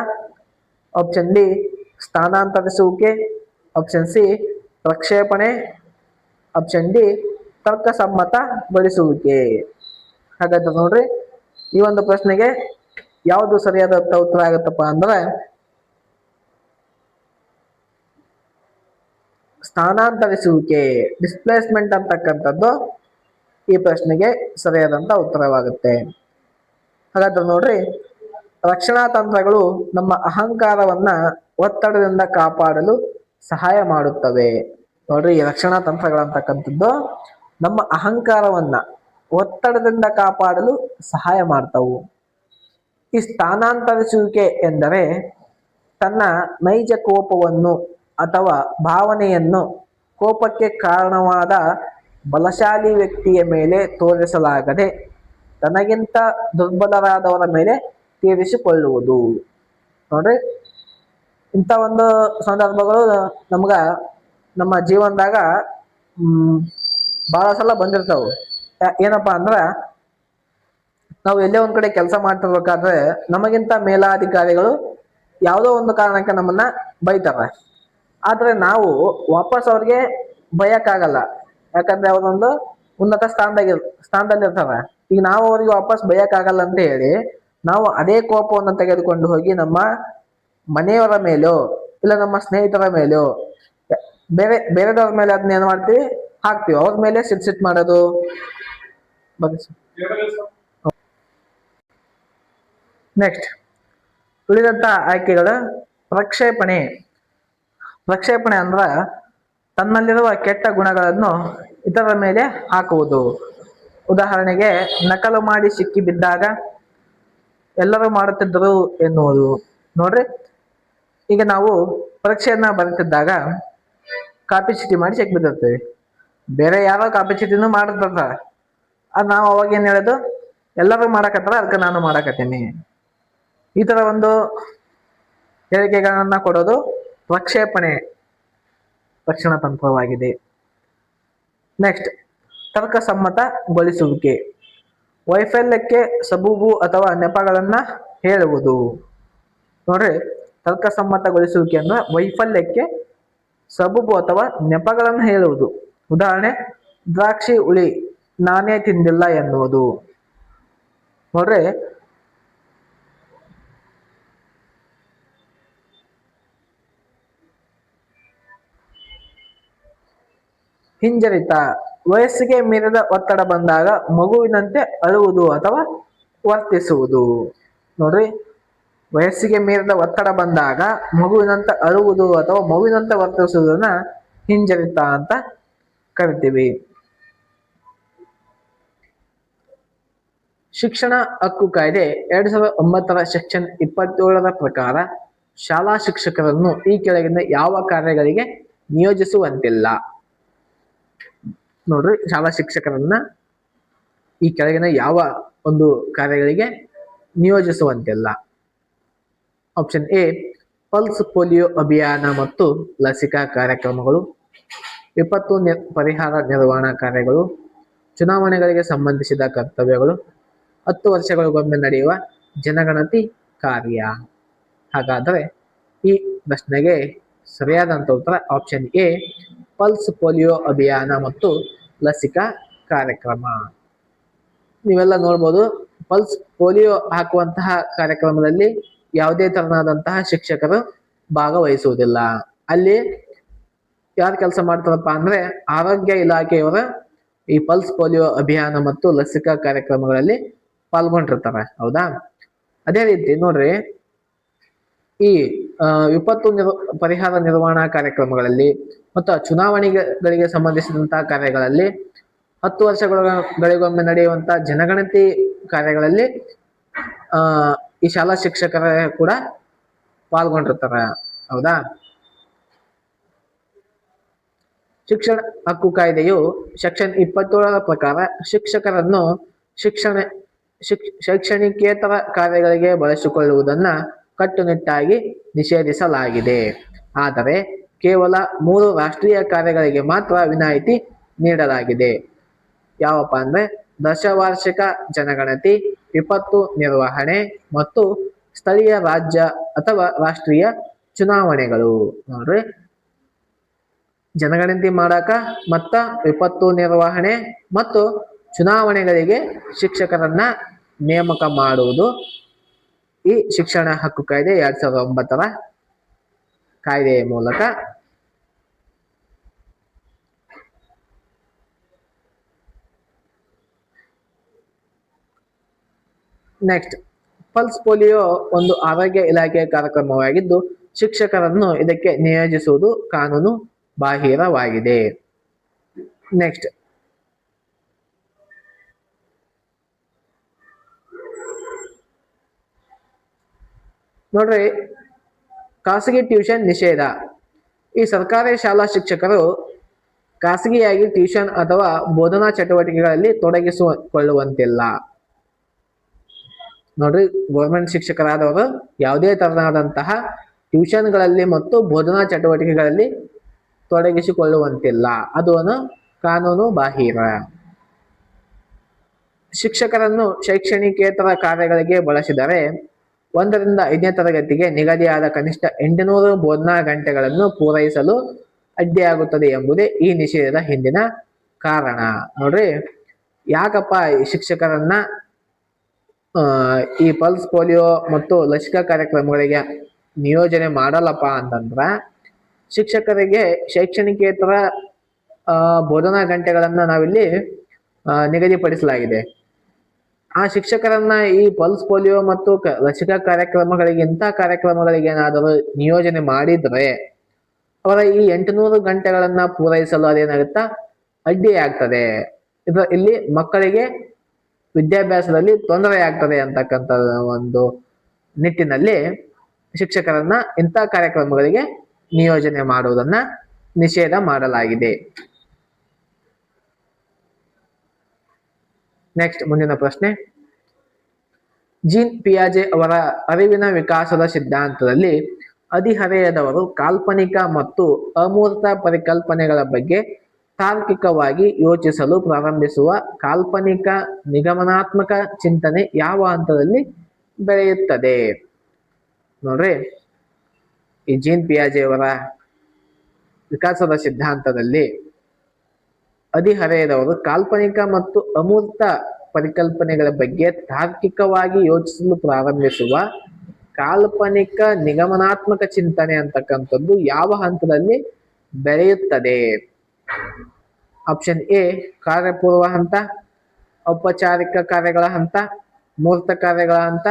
ಆಪ್ಷನ್ ಬಿ ಸ್ಥಾನಾಂತರಿಸುವಿಕೆ, ಆಪ್ಷನ್ ಸಿ ಪ್ರಕ್ಷೇಪಣೆ, ಆಪ್ಷನ್ ಡಿ ತರ್ಕಸಮ್ಮತಗೊಳಿಸುವಿಕೆ. ಹಾಗಾದ್ರೆ ನೋಡ್ರಿ, ಈ ಒಂದು ಪ್ರಶ್ನೆಗೆ ಯಾವುದು ಸರಿಯಾದ ಉತ್ತರ ಆಗುತ್ತಪ್ಪ ಅಂದ್ರೆ ಸ್ಥಾನಾಂತರಿಸುವಿಕೆ, ಡಿಸ್ಪ್ಲೇಸ್ಮೆಂಟ್ ಅಂತಕ್ಕಂಥದ್ದು ಈ ಪ್ರಶ್ನೆಗೆ ಸರಿಯಾದಂತ ಉತ್ತರವಾಗುತ್ತೆ. ಹಾಗಾದ್ರೆ ನೋಡ್ರಿ, ರಕ್ಷಣಾ ತಂತ್ರಗಳು ನಮ್ಮ ಅಹಂಕಾರವನ್ನ ಒತ್ತಡದಿಂದ ಕಾಪಾಡಲು ಸಹಾಯ ಮಾಡುತ್ತವೆ. ನೋಡ್ರಿ, ಈ ರಕ್ಷಣಾ ತಂತ್ರಗಳಂತಕ್ಕಂಥದ್ದು ನಮ್ಮ ಅಹಂಕಾರವನ್ನ ಒತ್ತಡದಿಂದ ಕಾಪಾಡಲು ಸಹಾಯ ಮಾಡ್ತವು. ಈ ಸ್ಥಾನಾಂತರಿಸುವಿಕೆ ಎಂದರೆ ತನ್ನ ನೈಜ ಕೋಪವನ್ನು ಅಥವಾ ಭಾವನೆಯನ್ನು ಕೋಪಕ್ಕೆ ಕಾರಣವಾದ ಬಲಶಾಲಿ ವ್ಯಕ್ತಿಯ ಮೇಲೆ ತೋರಿಸಲಾಗದೆ ತನಗಿಂತ ದುರ್ಬಲರಾದವರ ಮೇಲೆ ತೀರಿಸಿಕೊಳ್ಳುವುದು. ನೋಡ್ರಿ, ಇಂಥ ಒಂದು ಸಂದರ್ಭಗಳು ನಮ್ಮ ಜೀವನದಾಗ ಬಹಳ ಸಲ ಬಂದಿರ್ತಾವೆ. ಏನಪ್ಪಾ ಅಂದ್ರ, ನಾವು ಎಲ್ಲೇ ಒಂದ್ ಕಡೆ ಕೆಲಸ ಮಾಡ್ತಿರ್ಬೇಕಾದ್ರೆ ನಮಗಿಂತ ಮೇಲಾಧಿಕಾರಿಗಳು ಯಾವುದೋ ಒಂದು ಕಾರಣಕ್ಕೆ ನಮ್ಮನ್ನ ಬೈತಾರೆ. ಆದ್ರೆ ನಾವು ವಾಪಸ್ ಅವ್ರಿಗೆ ಬೈಯಕ್ಕಾಗಲ್ಲ, ಯಾಕಂದ್ರೆ ಅವರೊಂದು ಉನ್ನತ ಸ್ಥಾನದಲ್ಲಿ ಇರ್ತಾರೆ. ಈಗ ನಾವು ಅವ್ರಿಗೆ ವಾಪಸ್ ಬೈಯಕ್ಕಾಗಲ್ಲ ಅಂತ ಹೇಳಿ ನಾವು ಅದೇ ಕೋಪವನ್ನು ತೆಗೆದುಕೊಂಡು ಹೋಗಿ ನಮ್ಮ ಮನೆಯವರ ಮೇಲೋ ಇಲ್ಲ ನಮ್ಮ ಸ್ನೇಹಿತರ ಮೇಲೋ ಬೇರೆದವ್ರ ಮೇಲೆ ಅದನ್ನ ಏನ್ ಮಾಡ್ತೀವಿ, ಹಾಕ್ತಿವಿ. ಅವ್ರ ಮೇಲೆ ಸಿಟ್ ಮಾಡೋದು. ನೆಕ್ಸ್ಟ್, ಉಳಿದಂತ ಆಯ್ಕೆಗಳು ಪ್ರಕ್ಷೇಪಣೆ. ಪ್ರಕ್ಷೇಪಣೆ ಅಂದ್ರ ತನ್ನಲ್ಲಿರುವ ಕೆಟ್ಟ ಗುಣಗಳನ್ನು ಇತರರ ಮೇಲೆ ಹಾಕುವುದು. ಉದಾಹರಣೆಗೆ ನಕಲು ಮಾಡಿ ಸಿಕ್ಕಿ ಬಿದ್ದಾಗ ಎಲ್ಲರೂ ಮಾಡುತ್ತಿದ್ದರು ಎನ್ನುವುದು. ನೋಡ್ರಿ, ಈಗ ನಾವು ಪರೀಕ್ಷೆಯನ್ನ ಬರೀತಿದ್ದಾಗ ಕಾಪಿ ಚೀಟಿ ಮಾಡಿ ಚೆಕ್ ಬಿದ್ದಿರ್ತೇವೆ. ಬೇರೆ ಯಾರೋ ಕಾಪಿ ಚೀಟಿನೂ ಮಾಡಿರ್ತಾರ, ಅದು ನಾವು ಅವಾಗ ಏನ್ ಹೇಳೋದು, ಎಲ್ಲರೂ ಮಾಡಕತ್ತಾರ ಅದಕ್ಕೆ ನಾನು ಮಾಡಕತ್ತೀನಿ. ಈ ತರ ಒಂದು ಹೇಳಿಕೆಗಳನ್ನ ಕೊಡೋದು ಪ್ರಕ್ಷೇಪಣೆ ರಕ್ಷಣಾ ತಂತ್ರವಾಗಿದೆ. ನೆಕ್ಸ್ಟ್, ತರ್ಕಸಮ್ಮತಗೊಳಿಸುವಿಕೆ. ವೈಫಲ್ಯಕ್ಕೆ ಸಬೂಬು ಅಥವಾ ನೆಪಗಳನ್ನ ಹೇಳುವುದು. ನೋಡ್ರಿ, ತರ್ಕಸಮ್ಮತಗೊಳಿಸುವಿಕೆ ಅಂದ್ರೆ ವೈಫಲ್ಯಕ್ಕೆ ಸಬೂಬು ಅಥವಾ ನೆಪಗಳನ್ನು ಹೇಳುವುದು. ಉದಾಹರಣೆ, ದ್ರಾಕ್ಷಿ ಹುಳಿ ನಾನೇ ತಿಂದಿಲ್ಲ ಎನ್ನುವುದು. ನೋಡ್ರಿ, ಹಿಂಜರಿತ. ವಯಸ್ಸಿಗೆ ಮೀರಿದ ಒತ್ತಡ ಬಂದಾಗ ಮಗುವಿನಂತೆ ಅಳುವುದು ಅಥವಾ ವರ್ತಿಸುವುದು. ನೋಡ್ರಿ, ವಯಸ್ಸಿಗೆ ಮೀರಿದ ಒತ್ತಡ ಬಂದಾಗ ಮಗುವಿನಂತೆ ಅಳುವುದು ಅಥವಾ ಮಗುವಿನಂತೆ ವರ್ತಿಸುವುದನ್ನ ಹಿಂಜರಿತ ಅಂತ ಕರಿತೀವಿ. ಶಿಕ್ಷಣ ಹಕ್ಕು ಕಾಯ್ದೆ 2009 ಸೆಕ್ಷನ್ 27 ಪ್ರಕಾರ ಶಾಲಾ ಶಿಕ್ಷಕರನ್ನು ಈ ಕೆಳಗಿನ ಯಾವ ಕಾರ್ಯಗಳಿಗೆ ನಿಯೋಜಿಸುವಂತಿಲ್ಲ. ನೋಡ್ರಿ, ಶಾಲಾ ಶಿಕ್ಷಕರನ್ನ ಈ ಕೆಳಗಿನ ಯಾವ ಒಂದು ಕಾರ್ಯಗಳಿಗೆ ನಿಯೋಜಿಸುವಂತಿಲ್ಲ. ಆಪ್ಷನ್ ಎ, ಪಲ್ಸ್ ಪೋಲಿಯೋ ಅಭಿಯಾನ ಮತ್ತು ಲಸಿಕಾ ಕಾರ್ಯಕ್ರಮಗಳು, ವಿಪತ್ತು ಪರಿಹಾರ ನಿರ್ವಹಣಾ ಕಾರ್ಯಗಳು, ಚುನಾವಣೆಗಳಿಗೆ ಸಂಬಂಧಿಸಿದ ಕರ್ತವ್ಯಗಳು, 10 ವರ್ಷಗಳಿಗೊಮ್ಮೆ ನಡೆಯುವ ಜನಗಣತಿ ಕಾರ್ಯ. ಹಾಗಾದರೆ ಈ ಪ್ರಶ್ನೆಗೆ ಸರಿಯಾದಂತ ಉತ್ತರ ಆಪ್ಷನ್ ಎ, ಪಲ್ಸ್ ಪೋಲಿಯೋ ಅಭಿಯಾನ ಮತ್ತು ಲಸಿಕಾ ಕಾರ್ಯಕ್ರಮ. ನೀವೆಲ್ಲ ನೋಡ್ಬೋದು, ಪಲ್ಸ್ ಪೋಲಿಯೋ ಹಾಕುವಂತಹ ಕಾರ್ಯಕ್ರಮದಲ್ಲಿ ಯಾವುದೇ ತರನಾದಂತಹ ಶಿಕ್ಷಕರು ಭಾಗವಹಿಸುವುದಿಲ್ಲ. ಅಲ್ಲಿ ಯಾರು ಕೆಲಸ ಮಾಡ್ತಾರಪ್ಪ ಅಂದ್ರೆ ಆರೋಗ್ಯ ಇಲಾಖೆಯವರ ಈ ಪಲ್ಸ್ ಪೋಲಿಯೋ ಅಭಿಯಾನ ಮತ್ತು ಲಸಿಕಾ ಕಾರ್ಯಕ್ರಮಗಳಲ್ಲಿ ಪಾಲ್ಗೊಂಡಿರ್ತಾರೆ. ಹೌದಾ? ಅದೇ ರೀತಿ ನೋಡ್ರಿ, ಈ ವಿಪತ್ತು ಪರಿಹಾರ ನಿರ್ವಹಣಾ ಕಾರ್ಯಕ್ರಮಗಳಲ್ಲಿ ಮತ್ತು ಚುನಾವಣೆಗಳಿಗೆ ಸಂಬಂಧಿಸಿದಂತಹ ಕಾರ್ಯಗಳಲ್ಲಿ, 10 ವರ್ಷಗಳಿಗೊಮ್ಮೆ ನಡೆಯುವಂತಹ ಜನಗಣತಿ ಕಾರ್ಯಗಳಲ್ಲಿ ಈ ಶಾಲಾ ಶಿಕ್ಷಕರ ಕೂಡ ಪಾಲ್ಗೊಂಡಿರ್ತಾರ. ಹೌದಾ? ಶಿಕ್ಷಣ ಹಕ್ಕು ಕಾಯ್ದೆಯು ಸೆಕ್ಷನ್ 27 ಪ್ರಕಾರ ಶಿಕ್ಷಕರನ್ನು ಶೈಕ್ಷಣಿಕೇತರ ಕಾರ್ಯಗಳಿಗೆ ಬಳಸಿಕೊಳ್ಳುವುದನ್ನ ಕಟ್ಟುನಿಟ್ಟಾಗಿ ನಿಷೇಧಿಸಲಾಗಿದೆ. ಆದರೆ ಕೇವಲ 3 ರಾಷ್ಟ್ರೀಯ ಕಾರ್ಯಗಳಿಗೆ ಮಾತ್ರ ವಿನಾಯಿತಿ ನೀಡಲಾಗಿದೆ. ಯಾವಪ್ಪ ಅಂದ್ರೆ ದಶವಾರ್ಷಿಕ ಜನಗಣತಿ, ವಿಪತ್ತು ನಿರ್ವಹಣೆ ಮತ್ತು ಸ್ಥಳೀಯ, ರಾಜ್ಯ ಅಥವಾ ರಾಷ್ಟ್ರೀಯ ಚುನಾವಣೆಗಳು. ನೋಡ್ರಿ, ಜನಗಣತಿ ಮಾಡಾಕ ಮತ್ತ ವಿಪತ್ತು ನಿರ್ವಹಣೆ ಮತ್ತು ಚುನಾವಣೆಗಳಿಗೆ ಶಿಕ್ಷಕರನ್ನ ನೇಮಕ ಮಾಡುವುದು ಈ ಶಿಕ್ಷಣ ಹಕ್ಕು ಕಾಯ್ದೆ 2009 ಕಾಯ್ದೆಯ ಮೂಲಕ. ನೆಕ್ಸ್ಟ್, ಪಲ್ಸ್ ಪೋಲಿಯೋ ಒಂದು ಆರೋಗ್ಯ ಇಲಾಖೆಯ ಕಾರ್ಯಕ್ರಮವಾಗಿದ್ದು ಶಿಕ್ಷಕರನ್ನು ಇದಕ್ಕೆ ನಿಯೋಜಿಸುವುದು ಕಾನೂನು ಬಾಹಿರವಾಗಿದೆ. ನೆಕ್ಸ್ಟ್, ನೋಡ್ರಿ, ಖಾಸಗಿ ಟ್ಯೂಷನ್ ನಿಷೇಧ. ಈ ಸರ್ಕಾರಿ ಶಾಲಾ ಶಿಕ್ಷಕರು ಖಾಸಗಿಯಾಗಿ ಟ್ಯೂಷನ್ ಅಥವಾ ಬೋಧನಾ ಚಟುವಟಿಕೆಗಳಲ್ಲಿ ತೊಡಗಿಸಿಕೊಳ್ಳುವಂತಿಲ್ಲ. ನೋಡ್ರಿ, ಗೌರ್ಮೆಂಟ್ ಶಿಕ್ಷಕರಾದವರು ಯಾವುದೇ ತರನಾದಂತಹ ಟ್ಯೂಷನ್ಗಳಲ್ಲಿ ಮತ್ತು ಬೋಧನಾ ಚಟುವಟಿಕೆಗಳಲ್ಲಿ ತೊಡಗಿಸಿಕೊಳ್ಳುವಂತಿಲ್ಲ. ಅದು ಕಾನೂನು ಬಾಹಿರ. ಶಿಕ್ಷಕರನ್ನು ಶೈಕ್ಷಣಿಕೇತರ ಕಾರ್ಯಗಳಿಗೆ ಬಳಸಿದರೆ 1 ರಿಂದ 5ನೇ ತರಗತಿಗೆ ನಿಗದಿಯಾದ ಕನಿಷ್ಠ 800 ಬೋಧನಾ ಗಂಟೆಗಳನ್ನು ಪೂರೈಸಲು ಅಡ್ಡಿಯಾಗುತ್ತದೆ ಎಂಬುದೇ ಈ ನಿಷೇಧದ ಹಿಂದಿನ ಕಾರಣ. ನೋಡ್ರಿ, ಯಾಕಪ್ಪ ಈ ಶಿಕ್ಷಕರನ್ನ ಈ ಪಲ್ಸ್ ಪೋಲಿಯೋ ಮತ್ತು ಲಸಿಕಾ ಕಾರ್ಯಕ್ರಮಗಳಿಗೆ ನಿಯೋಜನೆ ಮಾಡಲ್ಲಪ್ಪ ಅಂತಂದ್ರ, ಶಿಕ್ಷಕರಿಗೆ ಶೈಕ್ಷಣಿಕೇತರ ಬೋಧನಾ ಗಂಟೆಗಳನ್ನ ನಾವಿಲ್ಲಿ ನಿಗದಿಪಡಿಸಲಾಗಿದೆ. ಆ ಶಿಕ್ಷಕರನ್ನ ಈ ಪಲ್ಸ್ ಪೋಲಿಯೋ ಮತ್ತು ಲಸಿಕಾ ಕಾರ್ಯಕ್ರಮಗಳಿಗೆ, ಇಂಥ ಕಾರ್ಯಕ್ರಮಗಳಿಗೆ ಏನಾದರೂ ನಿಯೋಜನೆ ಮಾಡಿದ್ರೆ ಅವರ ಈ 800 ಗಂಟೆಗಳನ್ನ ಪೂರೈಸಲು ಅದೇನಾಗುತ್ತಾ ಅಡ್ಡಿ ಆಗ್ತದೆ. ಇಲ್ಲಿ ಮಕ್ಕಳಿಗೆ ವಿದ್ಯಾಭ್ಯಾಸದಲ್ಲಿ ತೊಂದರೆ ಆಗ್ತದೆ ಅಂತಕ್ಕಂಥ ಒಂದು ನಿಟ್ಟಿನಲ್ಲಿ ಶಿಕ್ಷಕರನ್ನ ಇಂಥ ಕಾರ್ಯಕ್ರಮಗಳಿಗೆ ನಿಯೋಜನೆ ಮಾಡುವುದನ್ನ ನಿಷೇಧ ಮಾಡಲಾಗಿದೆ. ನೆಕ್ಸ್ಟ್ ಮುಂದಿನ ಪ್ರಶ್ನೆ, ಜೀನ್ ಪಿಯಾಜೆ ಅವರ ಅರಿವಿನ ವಿಕಾಸದ ಸಿದ್ಧಾಂತದಲ್ಲಿ ಹದಿಹರೆಯದವರು ಕಾಲ್ಪನಿಕ ಮತ್ತು ಅಮೂರ್ತ ಪರಿಕಲ್ಪನೆಗಳ ಬಗ್ಗೆ ತಾರ್ಕಿಕವಾಗಿ ಯೋಚಿಸಲು ಪ್ರಾರಂಭಿಸುವ ಕಾಲ್ಪನಿಕ ನಿಗಮನಾತ್ಮಕ ಚಿಂತನೆ ಯಾವ ಹಂತದಲ್ಲಿ ಬೆಳೆಯುತ್ತದೆ? ನೋಡ್ರಿ, ಈ ಜೀನ್ ಪಿಯಾಜೆ ಅವರ ವಿಕಾಸದ ಸಿದ್ಧಾಂತದಲ್ಲಿ ಹದಿಹರೆಯದವರು ಕಾಲ್ಪನಿಕ ಮತ್ತು ಅಮೂರ್ತ ಪರಿಕಲ್ಪನೆಗಳ ಬಗ್ಗೆ ತಾರ್ಕಿಕವಾಗಿ ಯೋಚಿಸಲು ಪ್ರಾರಂಭಿಸುವ ಕಾಲ್ಪನಿಕ ನಿಗಮನಾತ್ಮಕ ಚಿಂತನೆ ಅಂತಕ್ಕಂಥದ್ದು ಯಾವ ಹಂತದಲ್ಲಿ ಬೆಳೆಯುತ್ತದೆ? ಆಪ್ಷನ್ ಎ ಕಾರ್ಯಪೂರ್ವ ಹಂತ, ಔಪಚಾರಿಕ ಕಾರ್ಯಗಳ ಹಂತ, ಮೂರ್ತ ಕಾರ್ಯಗಳ ಹಂತ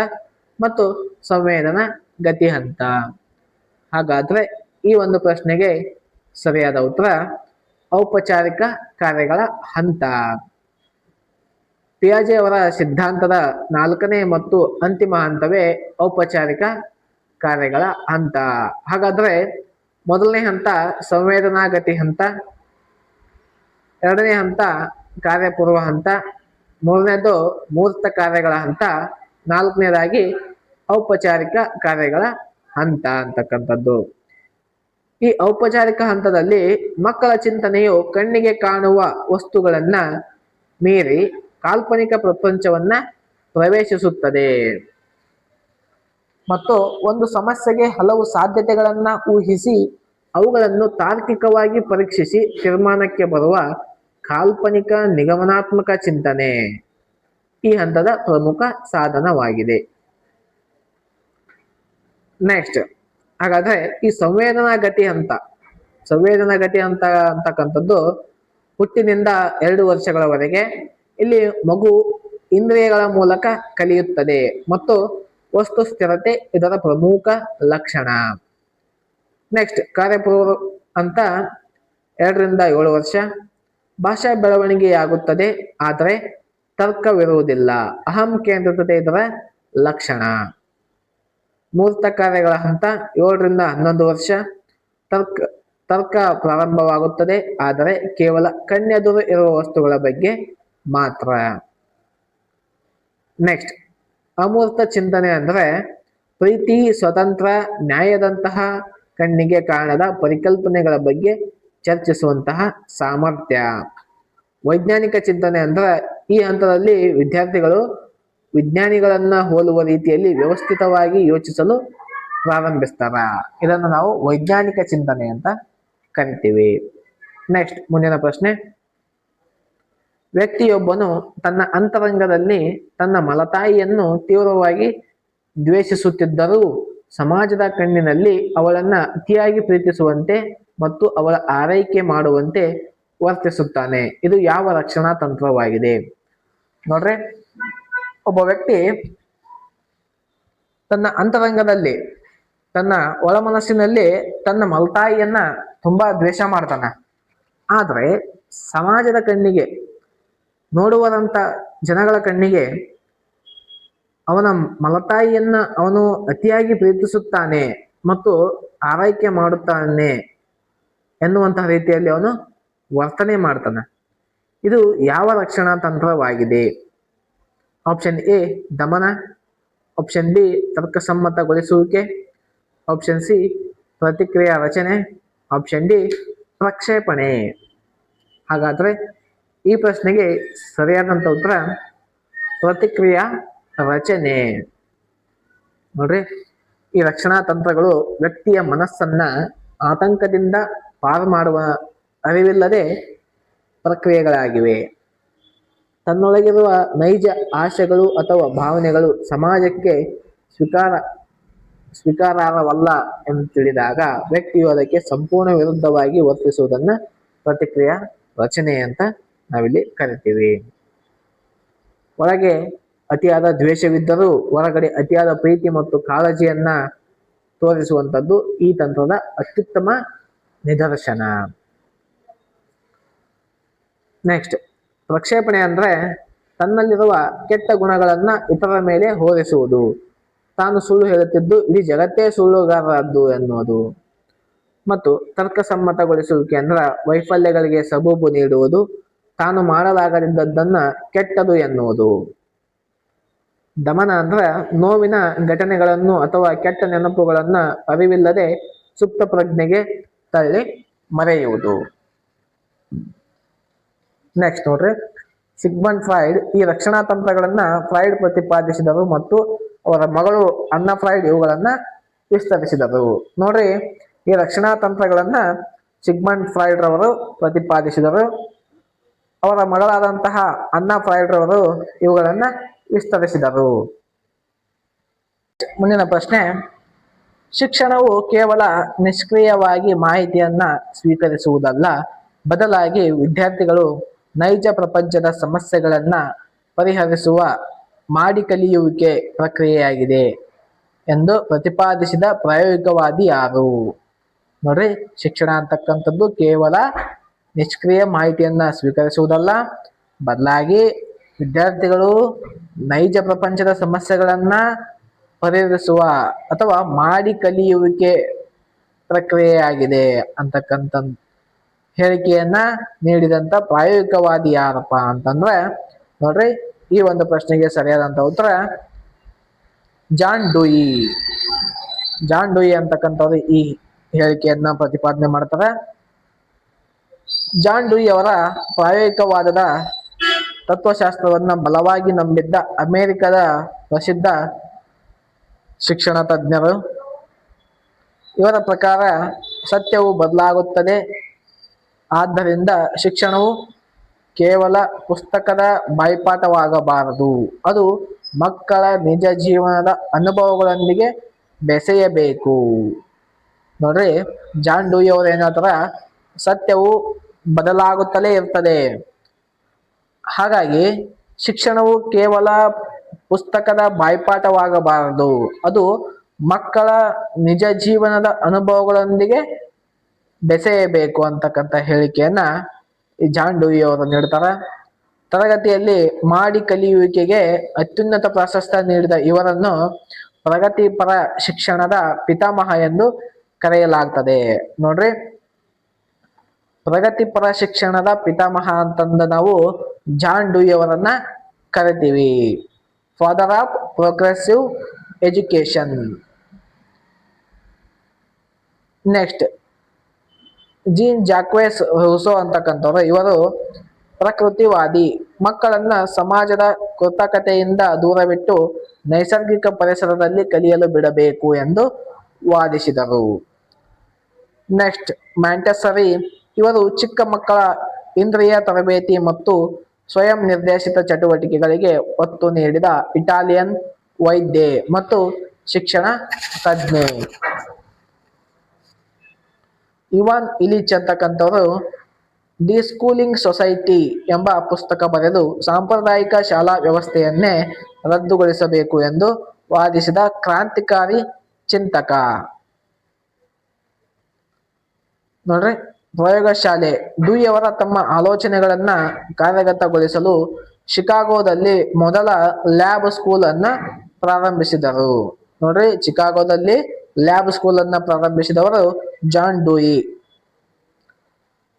ಮತ್ತು ಸಂವೇದನಾ ಗತಿ ಹಂತ. ಹಾಗಾದ್ರೆ ಈ ಒಂದು ಪ್ರಶ್ನೆಗೆ ಸರಿಯಾದ ಉತ್ತರ ಔಪಚಾರಿಕ ಕಾರ್ಯಗಳ ಹಂತ. ಪಿಯಾಜೆ ಅವರ ಸಿದ್ಧಾಂತದ 4ನೇ ಮತ್ತು ಅಂತಿಮ ಹಂತವೇ ಔಪಚಾರಿಕ ಕಾರ್ಯಗಳ ಹಂತ. ಹಾಗಾದ್ರೆ ಮೊದಲನೇ ಹಂತ ಸಂವೇದನಾ ಗತಿ ಹಂತ, 2ನೇ ಹಂತ ಕಾರ್ಯಪೂರ್ವ ಹಂತ, 3ನೇದು ಮೂರ್ತ ಕಾರ್ಯಗಳ ಹಂತ, 4ನೇದಾಗಿ ಔಪಚಾರಿಕ ಕಾರ್ಯಗಳ ಹಂತ ಅಂತಕ್ಕಂಥದ್ದು. ಈ ಔಪಚಾರಿಕ ಹಂತದಲ್ಲಿ ಮಕ್ಕಳ ಚಿಂತನೆಯು ಕಣ್ಣಿಗೆ ಕಾಣುವ ವಸ್ತುಗಳನ್ನ ಮೀರಿ ಕಾಲ್ಪನಿಕ ಪ್ರಪಂಚವನ್ನ ಪ್ರವೇಶಿಸುತ್ತದೆ ಮತ್ತು ಒಂದು ಸಮಸ್ಯೆಗೆ ಹಲವು ಸಾಧ್ಯತೆಗಳನ್ನ ಊಹಿಸಿ ಅವುಗಳನ್ನು ತಾರ್ಕಿಕವಾಗಿ ಪರೀಕ್ಷಿಸಿ ತೀರ್ಮಾನಕ್ಕೆ ಬರುವ ಕಾಲ್ಪನಿಕ ನಿಗಮನಾತ್ಮಕ ಚಿಂತನೆ ಈ ಹಂತದ ಪ್ರಮುಖ ಸಾಧನವಾಗಿದೆ. ನೆಕ್ಸ್ಟ್, ಹಾಗಾದ್ರೆ ಈ ಸಂವೇದನಾ ಗತಿ ಹಂತ ಅಂತಕ್ಕಂಥದ್ದು ಹುಟ್ಟಿನಿಂದ 2 ವರ್ಷಗಳವರೆಗೆ ಇಲ್ಲಿ ಮಗು ಇಂದ್ರಿಯಗಳ ಮೂಲಕ ಕಲಿಯುತ್ತದೆ ಮತ್ತು ವಸ್ತು ಸ್ಥಿರತೆ ಇದರ ಪ್ರಮುಖ ಲಕ್ಷಣ. ನೆಕ್ಸ್ಟ್, ಕಾರ್ಯಪೂರ್ವ ಹಂತ 2ರಿಂದ 7 ವರ್ಷ. ಭಾಷಾ ಬೆಳವಣಿಗೆಯಾಗುತ್ತದೆ ಆದರೆ ತರ್ಕವಿರುವುದಿಲ್ಲ, ಅಹಂ ಕೇಂದ್ರಿತತೆ ಇದರ ಲಕ್ಷಣ. ಮೂರ್ತ ಕಾರ್ಯಗಳ ಹಂತ 7ರಿಂದ 11 ವರ್ಷ. ತರ್ಕ ಪ್ರಾರಂಭವಾಗುತ್ತದೆ ಆದರೆ ಕೇವಲ ಕಣ್ಣೆದುರು ಇರುವ ವಸ್ತುಗಳ ಬಗ್ಗೆ ಮಾತ್ರ. ನೆಕ್ಸ್ಟ್, ಅಮೂರ್ತ ಚಿಂತನೆ ಅಂದ್ರೆ ಪ್ರೀತಿ, ಸ್ವತಂತ್ರ, ನ್ಯಾಯದಂತಹ ಕಣ್ಣಿಗೆ ಕಾಣದ ಪರಿಕಲ್ಪನೆಗಳ ಬಗ್ಗೆ ಚರ್ಚಿಸುವಂತಹ ಸಾಮರ್ಥ್ಯ. ವೈಜ್ಞಾನಿಕ ಚಿಂತನೆ ಅಂದ್ರೆ ಈ ಹಂತದಲ್ಲಿ ವಿದ್ಯಾರ್ಥಿಗಳು ವಿಜ್ಞಾನಿಗಳನ್ನ ಹೋಲುವ ರೀತಿಯಲ್ಲಿ ವ್ಯವಸ್ಥಿತವಾಗಿ ಯೋಚಿಸಲು ಪ್ರಾರಂಭಿಸ್ತಾರ. ಇದನ್ನು ನಾವು ವೈಜ್ಞಾನಿಕ ಚಿಂತನೆ ಅಂತ ಕರಿತೀವಿ. ನೆಕ್ಸ್ಟ್ ಮುಂದಿನ ಪ್ರಶ್ನೆ, ವ್ಯಕ್ತಿಯೊಬ್ಬನು ತನ್ನ ಅಂತರಂಗದಲ್ಲಿ ತನ್ನ ಮಲತಾಯಿಯನ್ನು ತೀವ್ರವಾಗಿ ದ್ವೇಷಿಸುತ್ತಿದ್ದರೂ ಸಮಾಜದ ಕಣ್ಣಿನಲ್ಲಿ ಅವಳನ್ನ ಅತಿಯಾಗಿ ಪ್ರೀತಿಸುವಂತೆ ಮತ್ತು ಅವಳ ಆರೈಕೆ ಮಾಡುವಂತೆ ವರ್ತಿಸುತ್ತಾನೆ. ಇದು ಯಾವ ರಕ್ಷಣಾ ತಂತ್ರವಾಗಿದೆ? ನೋಡ್ರಿ, ಒಬ್ಬ ವ್ಯಕ್ತಿ ತನ್ನ ಅಂತರಂಗದಲ್ಲಿ ತನ್ನ ಒಳ ಮನಸ್ಸಿನಲ್ಲಿ ತನ್ನ ಮಲತಾಯಿಯನ್ನ ತುಂಬಾ ದ್ವೇಷ ಮಾಡ್ತಾನೆ. ಆದ್ರೆ ಸಮಾಜದ ಕಣ್ಣಿಗೆ, ನೋಡುವಂತ ಜನಗಳ ಕಣ್ಣಿಗೆ ಅವನ ಮಲತಾಯಿಯನ್ನ ಅವನು ಅತಿಯಾಗಿ ಪ್ರೀತಿಸುತ್ತಾನೆ ಮತ್ತು ಆರೈಕೆ ಮಾಡುತ್ತಾನೆ ಎನ್ನುವಂತಹ ರೀತಿಯಲ್ಲಿ ಅವನು ವರ್ತನೆ ಮಾಡ್ತಾನೆ. ಇದು ಯಾವ ರಕ್ಷಣಾ ತಂತ್ರವಾಗಿದೆ? ಆಪ್ಷನ್ ಎ ದಮನ, ಆಪ್ಷನ್ ಬಿ ತರ್ಕಸಮ್ಮತಗೊಳಿಸುವಿಕೆ, ಆಪ್ಷನ್ ಸಿ ಪ್ರತಿಕ್ರಿಯಾ ರಚನೆ, ಆಪ್ಷನ್ ಡಿ ಪ್ರಕ್ಷೇಪಣೆ. ಹಾಗಾದ್ರೆ ಈ ಪ್ರಶ್ನೆಗೆ ಸರಿಯಾದಂತ ಉತ್ತರ ಪ್ರತಿಕ್ರಿಯಾ ರಚನೆ. ನೋಡ್ರಿ, ಈ ರಕ್ಷಣಾ ತಂತ್ರಗಳು ವ್ಯಕ್ತಿಯ ಮನಸ್ಸನ್ನ ಆತಂಕದಿಂದ ಪಾರು ಮಾಡುವ ಅರಿವಿಲ್ಲದೆ ಪ್ರಕ್ರಿಯೆಗಳಾಗಿವೆ. ತನ್ನೊಳಗಿರುವ ನೈಜ ಆಶೆಗಳು ಅಥವಾ ಭಾವನೆಗಳು ಸಮಾಜಕ್ಕೆ ಸ್ವೀಕಾರಾರ್ಹವಲ್ಲ ಎಂದು ತಿಳಿದಾಗ ವ್ಯಕ್ತಿಯು ಅದಕ್ಕೆ ಸಂಪೂರ್ಣ ವಿರುದ್ಧವಾಗಿ ವರ್ತಿಸುವುದನ್ನ ಪ್ರತಿಕ್ರಿಯಾ ರಚನೆ ಅಂತ ನಾವಿಲ್ಲಿ ಕರಿತೀವಿ. ಒಳಗೆ ಅತಿಯಾದ ದ್ವೇಷವಿದ್ದರೂ ಹೊರಗಡೆ ಅತಿಯಾದ ಪ್ರೀತಿ ಮತ್ತು ಕಾಳಜಿಯನ್ನ ತೋರಿಸುವಂಥದ್ದು ಈ ತಂತ್ರದ ಅತ್ಯುತ್ತಮ ನಿದರ್ಶನ. ನೆಕ್ಸ್ಟ್, ಪ್ರಕ್ಷೇಪಣೆ ಅಂದ್ರೆ ತನ್ನಲ್ಲಿರುವ ಕೆಟ್ಟ ಗುಣಗಳನ್ನ ಇತರರ ಮೇಲೆ ಹೋಲಿಸುವುದು. ತಾನು ಸುಳ್ಳು ಹೇಳುತ್ತಿದ್ದು ಇಡೀ ಜಗತ್ತೇ ಸುಳ್ಳುಗಾರದ್ದು ಎನ್ನುವುದು. ಮತ್ತು ತರ್ಕಸಮ್ಮತಗೊಳಿಸುವಿಕೆ ಅಂದ್ರ ವೈಫಲ್ಯಗಳಿಗೆ ಸಬೂಬು ನೀಡುವುದು. ತಾನು ಮಾಡಲಾಗದಿದ್ದದ್ದನ್ನ ಕೆಟ್ಟದು ಎನ್ನುವುದು. ದಮನ ಅಂದ್ರ ನೋವಿನ ಘಟನೆಗಳನ್ನು ಅಥವಾ ಕೆಟ್ಟ ನೆನಪುಗಳನ್ನ ಅರಿವಿಲ್ಲದೆ ಸುಪ್ತ ಪ್ರಜ್ಞೆಗೆ ತಳ್ಳಿ ಮರೆಯುವುದು. ನೆಕ್ಸ್ಟ್ ನೋಡ್ರಿ, ಸಿಗ್ಮಂಡ್ ಫ್ರಾಯ್ಡ್ ಈ ರಕ್ಷಣಾ ತಂತ್ರಗಳನ್ನ ಫ್ರಾಯ್ಡ್ ಪ್ರತಿಪಾದಿಸಿದರು ಮತ್ತು ಅವರ ಮಗಳು ಅನ್ನಾ ಫ್ರಾಯ್ಡ್ ಇವುಗಳನ್ನ ವಿಸ್ತರಿಸಿದರು. ನೋಡ್ರಿ, ಈ ರಕ್ಷಣಾ ತಂತ್ರಗಳನ್ನ ಸಿಗ್ಮಂಡ್ ಫ್ರಾಯ್ಡ್ ರವರು ಪ್ರತಿಪಾದಿಸಿದರು. ಅವರ ಮಗಳಾದಂತಹ ಅನ್ನಾ ಫ್ರಾಯ್ಡ್ ರವರು ಇವುಗಳನ್ನ ವಿಸ್ತರಿಸಿದರು. ಮುಂದಿನ ಪ್ರಶ್ನೆ, ಶಿಕ್ಷಣವು ಕೇವಲ ನಿಷ್ಕ್ರಿಯವಾಗಿ ಮಾಹಿತಿಯನ್ನ ಸ್ವೀಕರಿಸುವುದಲ್ಲ, ಬದಲಾಗಿ ವಿದ್ಯಾರ್ಥಿಗಳು ನೈಜ ಪ್ರಪಂಚದ ಸಮಸ್ಯೆಗಳನ್ನ ಪರಿಹರಿಸುವ ಮಾಡಿ ಕಲಿಯುವಿಕೆ ಪ್ರಕ್ರಿಯೆಯಾಗಿದೆ ಎಂದು ಪ್ರತಿಪಾದಿಸಿದ ಪ್ರಾಯೋಗಿಕವಾದಿ ಯಾರು? ನೋಡ್ರಿ, ಶಿಕ್ಷಣ ಅಂತಕ್ಕಂಥದ್ದು ಕೇವಲ ನಿಷ್ಕ್ರಿಯ ಮಾಹಿತಿಯನ್ನ ಸ್ವೀಕರಿಸುವುದಲ್ಲ, ಬದಲಾಗಿ ವಿದ್ಯಾರ್ಥಿಗಳು ನೈಜ ಪ್ರಪಂಚದ ಸಮಸ್ಯೆಗಳನ್ನ ಪರಿಹರಿಸುವ ಅಥವಾ ಮಾಡಿ ಕಲಿಯುವಿಕೆ ಪ್ರಕ್ರಿಯೆಯಾಗಿದೆ ಅಂತಕ್ಕಂಥ ಹೇಳಿಕೆಯನ್ನ ನೀಡಿದಂತ ಪ್ರಾಯೋಗಿಕವಾದಿ ಯಾರಪ್ಪ ಅಂತಂದ್ರೆ, ನೋಡ್ರಿ, ಈ ಒಂದು ಪ್ರಶ್ನೆಗೆ ಸರಿಯಾದಂತ ಉತ್ತರ ಜಾನ್ ಡೂಯಿ. ಜಾನ್ ಡೂಯಿ ಅಂತಕ್ಕಂಥವ್ರು ಈ ಹೇಳಿಕೆಯನ್ನ ಪ್ರತಿಪಾದನೆ ಮಾಡ್ತಾರೆ. ಜಾನ್ ಡೂಯಿ ಅವರ ಪ್ರಾಯೋಗಿಕವಾದದ ತತ್ವಶಾಸ್ತ್ರವನ್ನ ಬಲವಾಗಿ ನಂಬಿದ್ದ ಅಮೆರಿಕದ ಪ್ರಸಿದ್ಧ ಶಿಕ್ಷಣ ತಜ್ಞರು. ಇವರ ಪ್ರಕಾರ ಸತ್ಯವು ಬದಲಾಗುತ್ತದೆ, ಆದ್ದರಿಂದ ಶಿಕ್ಷಣವು ಕೇವಲ ಪುಸ್ತಕದ ಬಾಯ್ಪಾಠವಾಗಬಾರದು, ಅದು ಮಕ್ಕಳ ನಿಜ ಜೀವನದ ಅನುಭವಗಳೊಂದಿಗೆ ಬೆಸೆಯಬೇಕು. ನೋಡ್ರಿ, ಜಾನ್ ಡೂಯಿ ಅವರು ಏನಾದ್ರ ಸತ್ಯವು ಬದಲಾಗುತ್ತಲೇ ಇರ್ತದೆ, ಹಾಗಾಗಿ ಶಿಕ್ಷಣವು ಕೇವಲ ಪುಸ್ತಕದ ಬಾಯ್ಪಾಠವಾಗಬಾರದು, ಅದು ಮಕ್ಕಳ ನಿಜ ಜೀವನದ ಅನುಭವಗಳೊಂದಿಗೆ ಬೆಸೆಯಬೇಕು ಅಂತಕ್ಕಂಥ ಹೇಳಿಕೆಯನ್ನ ಈ ಜಾನ್ ಡೂಯಿ ಅವರು ನೀಡ್ತಾರ. ತರಗತಿಯಲ್ಲಿ ಮಾಡಿ ಕಲಿಯುವಿಕೆಗೆ ಅತ್ಯುನ್ನತ ಪ್ರಾಶಸ್ತ್ಯ ನೀಡಿದ ಇವರನ್ನು ಪ್ರಗತಿಪರ ಶಿಕ್ಷಣದ ಪಿತಾಮಹ ಎಂದು ಕರೆಯಲಾಗ್ತದೆ. ನೋಡ್ರಿ, ಪ್ರಗತಿಪರ ಶಿಕ್ಷಣದ ಪಿತಾಮಹ ಅಂತಂದ ನಾವು ಜಾನ್ ಡೂಯಿ ಅವರನ್ನ ಕರಿತೀವಿ. Father of progressive education. Next, Jean Jacques Rousseau ಅಂತಕ್ಕಂಥವ್ರು ಇವರು ಪ್ರಕೃತಿವಾದಿ. ಮಕ್ಕಳನ್ನ ಸಮಾಜದ ಕೃತಕತೆಯಿಂದ ದೂರವಿಟ್ಟು ನೈಸರ್ಗಿಕ ಪರಿಸರದಲ್ಲಿ ಕಲಿಯಲು ಬಿಡಬೇಕು ಎಂದು ವಾದಿಸಿದರು. ನೆಕ್ಸ್ಟ್, ಮಾಂಟೆಸರಿ ಇವರು ಚಿಕ್ಕ ಮಕ್ಕಳ ಇಂದ್ರಿಯ ತರಬೇತಿ ಮತ್ತು ಸ್ವಯಂ ನಿರ್ದೇಶಿತ ಚಟುವಟಿಕೆಗಳಿಗೆ ಒತ್ತು ನೀಡಿದ ಇಟಾಲಿಯನ್ ವೈದ್ಯೆ ಮತ್ತು ಶಿಕ್ಷಣ ತಜ್ಞೆ. ಇವಾನ್ ಇಲಿಚ್ ಅಂತಕ್ಕಂಥವರು ದಿ ಸ್ಕೂಲಿಂಗ್ ಸೊಸೈಟಿ ಎಂಬ ಪುಸ್ತಕ ಬರೆದು ಸಾಂಪ್ರದಾಯಿಕ ಶಾಲಾ ವ್ಯವಸ್ಥೆಯನ್ನೇ ರದ್ದುಗೊಳಿಸಬೇಕು ಎಂದು ವಾದಿಸಿದ ಕ್ರಾಂತಿಕಾರಿ ಚಿಂತಕ. ನೋಡ್ರಿ, ಪ್ರಯೋಗಶಾಲೆ ಡೂಯಿ ಅವರ ತಮ್ಮ ಆಲೋಚನೆಗಳನ್ನ ಕಾರ್ಯಗತಗೊಳಿಸಲು ಶಿಕಾಗೋದಲ್ಲಿ ಮೊದಲ ಲ್ಯಾಬ್ ಸ್ಕೂಲ್ ಅನ್ನ ಪ್ರಾರಂಭಿಸಿದರು. ನೋಡ್ರಿ, ಚಿಕಾಗೋದಲ್ಲಿ ಲ್ಯಾಬ್ ಸ್ಕೂಲ್ ಅನ್ನ ಪ್ರಾರಂಭಿಸಿದವರು ಜಾನ್ ಡೂಯಿ.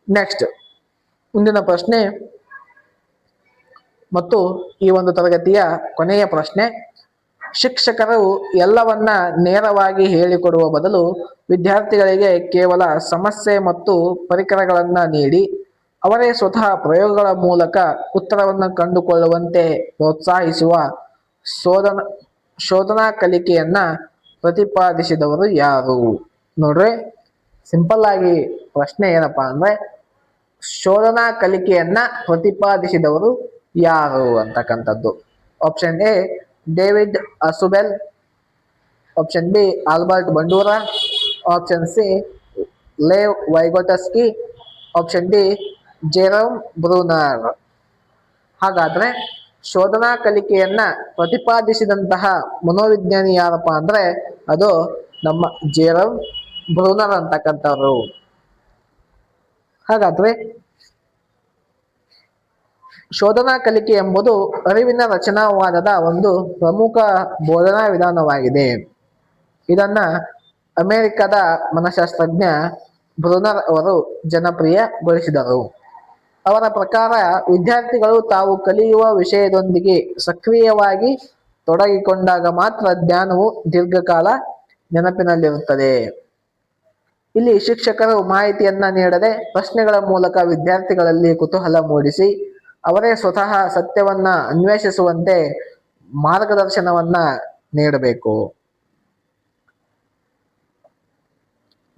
ನೆಕ್ಸ್ಟ್, ಮುಂದಿನ ಪ್ರಶ್ನೆ ಮತ್ತು ಈ ಒಂದು ತರಗತಿಯ ಕೊನೆಯ ಪ್ರಶ್ನೆ, ಶಿಕ್ಷಕರು ಎಲ್ಲವನ್ನ ನೇರವಾಗಿ ಹೇಳಿಕೊಡುವ ಬದಲು ವಿದ್ಯಾರ್ಥಿಗಳಿಗೆ ಕೇವಲ ಸಮಸ್ಯೆ ಮತ್ತು ಪರಿಕರಗಳನ್ನ ನೀಡಿ ಅವರೇ ಸ್ವತಃ ಪ್ರಯೋಗಗಳ ಮೂಲಕ ಉತ್ತರವನ್ನು ಕಂಡುಕೊಳ್ಳುವಂತೆ ಪ್ರೋತ್ಸಾಹಿಸುವ ಶೋಧನಾ ಕಲಿಕೆಯನ್ನ ಪ್ರತಿಪಾದಿಸಿದವರು ಯಾರು? ನೋಡ್ರಿ, ಸಿಂಪಲ್ ಆಗಿ ಪ್ರಶ್ನೆ ಏನಪ್ಪಾ ಅಂದ್ರೆ ಶೋಧನಾ ಕಲಿಕೆಯನ್ನ ಪ್ರತಿಪಾದಿಸಿದವರು ಯಾರು ಅಂತಕ್ಕಂಥದ್ದು. Option A David Ausubel, option B Albert Bandura, option C Lev Vygotsky, option D Jerome Bruner. ಹಾಗಾದ್ರೆ ಶೋಧನಾ ಕಲಿಕೆಯನ್ನ ಪ್ರತಿಪಾದಿಸಿದಂತಹ ಮನೋವಿಜ್ಞಾನಿ ಯಾರಪ್ಪ ಅಂದ್ರೆ ಅದು ನಮ್ಮ ಜೆರೋಮ್ ಬ್ರೂನರ್ ಅಂತಕ್ಕಂಥವ್ರು. ಹಾಗಾದ್ರೆ ಶೋಧನಾ ಕಲಿಕೆ ಎಂಬುದು ಅರಿವಿನ ರಚನಾವಾದದ ಒಂದು ಪ್ರಮುಖ ಬೋಧನಾ ವಿಧಾನವಾಗಿದೆ. ಇದನ್ನ ಅಮೆರಿಕದ ಮನಶಾಸ್ತ್ರಜ್ಞ ಬ್ರೂನರ್ ಅವರು ಜನಪ್ರಿಯಗೊಳಿಸಿದರು. ಅವರ ಪ್ರಕಾರ ವಿದ್ಯಾರ್ಥಿಗಳು ತಾವು ಕಲಿಯುವ ವಿಷಯದೊಂದಿಗೆ ಸಕ್ರಿಯವಾಗಿ ತೊಡಗಿಕೊಂಡಾಗ ಮಾತ್ರ ಜ್ಞಾನವು ದೀರ್ಘಕಾಲ ನೆನಪಿನಲ್ಲಿರುತ್ತದೆ. ಇಲ್ಲಿ ಶಿಕ್ಷಕರು ಮಾಹಿತಿಯನ್ನ ನೀಡದೆ ಪ್ರಶ್ನೆಗಳ ಮೂಲಕ ವಿದ್ಯಾರ್ಥಿಗಳಲ್ಲಿ ಕುತೂಹಲ ಮೂಡಿಸಿ ಅವರೇ ಸ್ವತಃ ಸತ್ಯವನ್ನ ಅನ್ವೇಷಿಸುವಂತೆ ಮಾರ್ಗದರ್ಶನವನ್ನ ನೀಡಬೇಕು.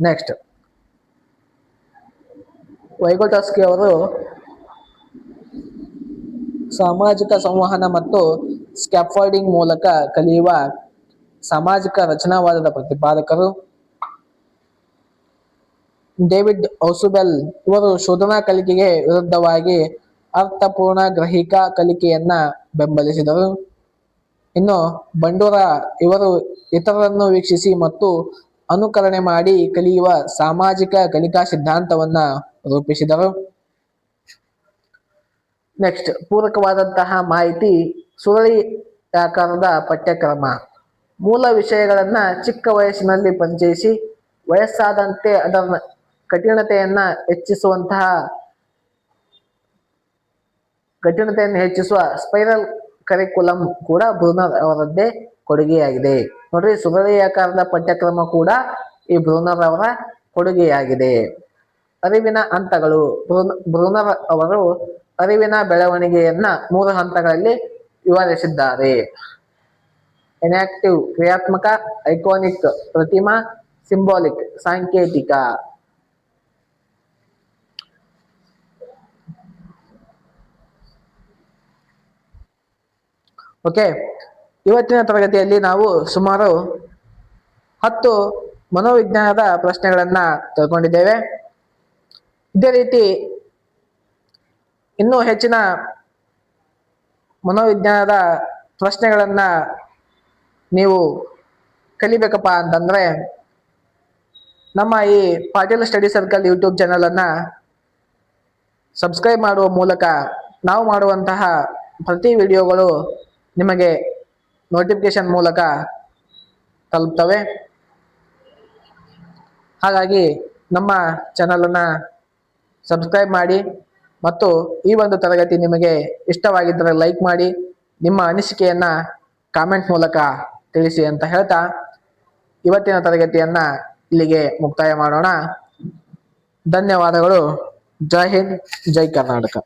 ನೆಕ್ಸ್ಟ್, ವೈಗೋಟಸ್ಕಿ ಅವರು ಸಾಮಾಜಿಕ ಸಂವಹನ ಮತ್ತು ಸ್ಕ್ಯಾಫೋಲ್ಡಿಂಗ್ ಮೂಲಕ ಕಲಿಯುವ ಸಾಮಾಜಿಕ ರಚನಾವಾದದ ಪ್ರತಿಪಾದಕರು. ಡೇವಿಡ್ ಔಸುಬೆಲ್ ಇವರು ಶೋಧನಾ ಕಲಿಕೆಗೆ ವಿರುದ್ಧವಾಗಿ ಅರ್ಥಪೂರ್ಣ ಗ್ರಹಿಕಾ ಕಲಿಕೆಯನ್ನ ಬೆಂಬಲಿಸಿದರು. ಇನ್ನು ಬಂಡೂರ ಇವರು ಇತರರನ್ನು ವೀಕ್ಷಿಸಿ ಮತ್ತು ಅನುಕರಣೆ ಮಾಡಿ ಕಲಿಯುವ ಸಾಮಾಜಿಕ ಕಲಿಕಾ ಸಿದ್ಧಾಂತವನ್ನ ರೂಪಿಸಿದರು. ನೆಕ್ಸ್ಟ್, ಪೂರಕವಾದಂತಹ ಮಾಹಿತಿ ಸುರಳಿ ಆಕಾರದ ಪಠ್ಯಕ್ರಮ. ಮೂಲ ವಿಷಯಗಳನ್ನ ಚಿಕ್ಕ ವಯಸ್ಸಿನಲ್ಲಿ ಪರಿಚಯಿಸಿ ವಯಸ್ಸಾದಂತೆ ಅದರ ಕಠಿಣತೆಯನ್ನು ಹೆಚ್ಚಿಸುವ ಸ್ಪೈರಲ್ ಕರಿಕುಲಂ ಕೂಡ ಬ್ರೂನರ್ ಅವರದ್ದೇ ಕೊಡುಗೆಯಾಗಿದೆ. ನೋಡ್ರಿ, ಸುರಳಿ ಆಕಾರದ ಪಠ್ಯಕ್ರಮ ಕೂಡ ಈ ಬ್ರೂನರ್ ಅವರ ಕೊಡುಗೆಯಾಗಿದೆ. ಅರಿವಿನ ಹಂತಗಳು. ಬ್ರೂನರ್ ಅವರು ಅರಿವಿನ ಬೆಳವಣಿಗೆಯನ್ನ 3 ಹಂತಗಳಲ್ಲಿ ವಿವರಿಸಿದ್ದಾರೆ. ಎನಾಕ್ಟಿವ್ ಕ್ರಿಯಾತ್ಮಕ, ಐಕಾನಿಕ್ ಪ್ರತಿಮಾ, ಸಿಂಬಾಲಿಕ್ ಸಾಂಕೇತಿಕ. ಓಕೆ, ಇವತ್ತಿನ ತರಗತಿಯಲ್ಲಿ ನಾವು ಸುಮಾರು 10 ಮನೋವಿಜ್ಞಾನದ ಪ್ರಶ್ನೆಗಳನ್ನ ತಿಳ್ಕೊಂಡಿದ್ದೇವೆ. ಇದೇ ರೀತಿ ಇನ್ನೂ ಹೆಚ್ಚಿನ ಮನೋವಿಜ್ಞಾನದ ಪ್ರಶ್ನೆಗಳನ್ನ ನೀವು ಕಲಿಬೇಕಪ್ಪ ಅಂತಂದ್ರೆ ನಮ್ಮ ಈ Patil study circle YouTube channel ಅನ್ನ ಸಬ್ಸ್ಕ್ರೈಬ್ ಮಾಡುವ ಮೂಲಕ ನಾವು ಮಾಡುವಂತಹ ಪ್ರತಿ ವಿಡಿಯೋಗಳು ನಿಮಗೆ ನೋಟಿಫಿಕೇಶನ್ ಮೂಲಕ ತಲುಪ್ತವೆ. ಹಾಗಾಗಿ ನಮ್ಮ ಚಾನಲ್ ಅನ್ನ ಸಬ್ಸ್ಕ್ರೈಬ್ ಮಾಡಿ ಮತ್ತು ಈ ಒಂದು ತರಗತಿ ನಿಮಗೆ ಇಷ್ಟವಾಗಿದ್ದರೆ ಲೈಕ್ ಮಾಡಿ, ನಿಮ್ಮ ಅನಿಸಿಕೆಯನ್ನ ಕಾಮೆಂಟ್ ಮೂಲಕ ತಿಳಿಸಿ ಅಂತ ಹೇಳ್ತಾ ಇವತ್ತಿನ ತರಗತಿಯನ್ನ ಇಲ್ಲಿಗೆ ಮುಕ್ತಾಯ ಮಾಡೋಣ. ಧನ್ಯವಾದಗಳು. ಜೈ ಹಿಂದ್, ಜೈ ಕರ್ನಾಟಕ.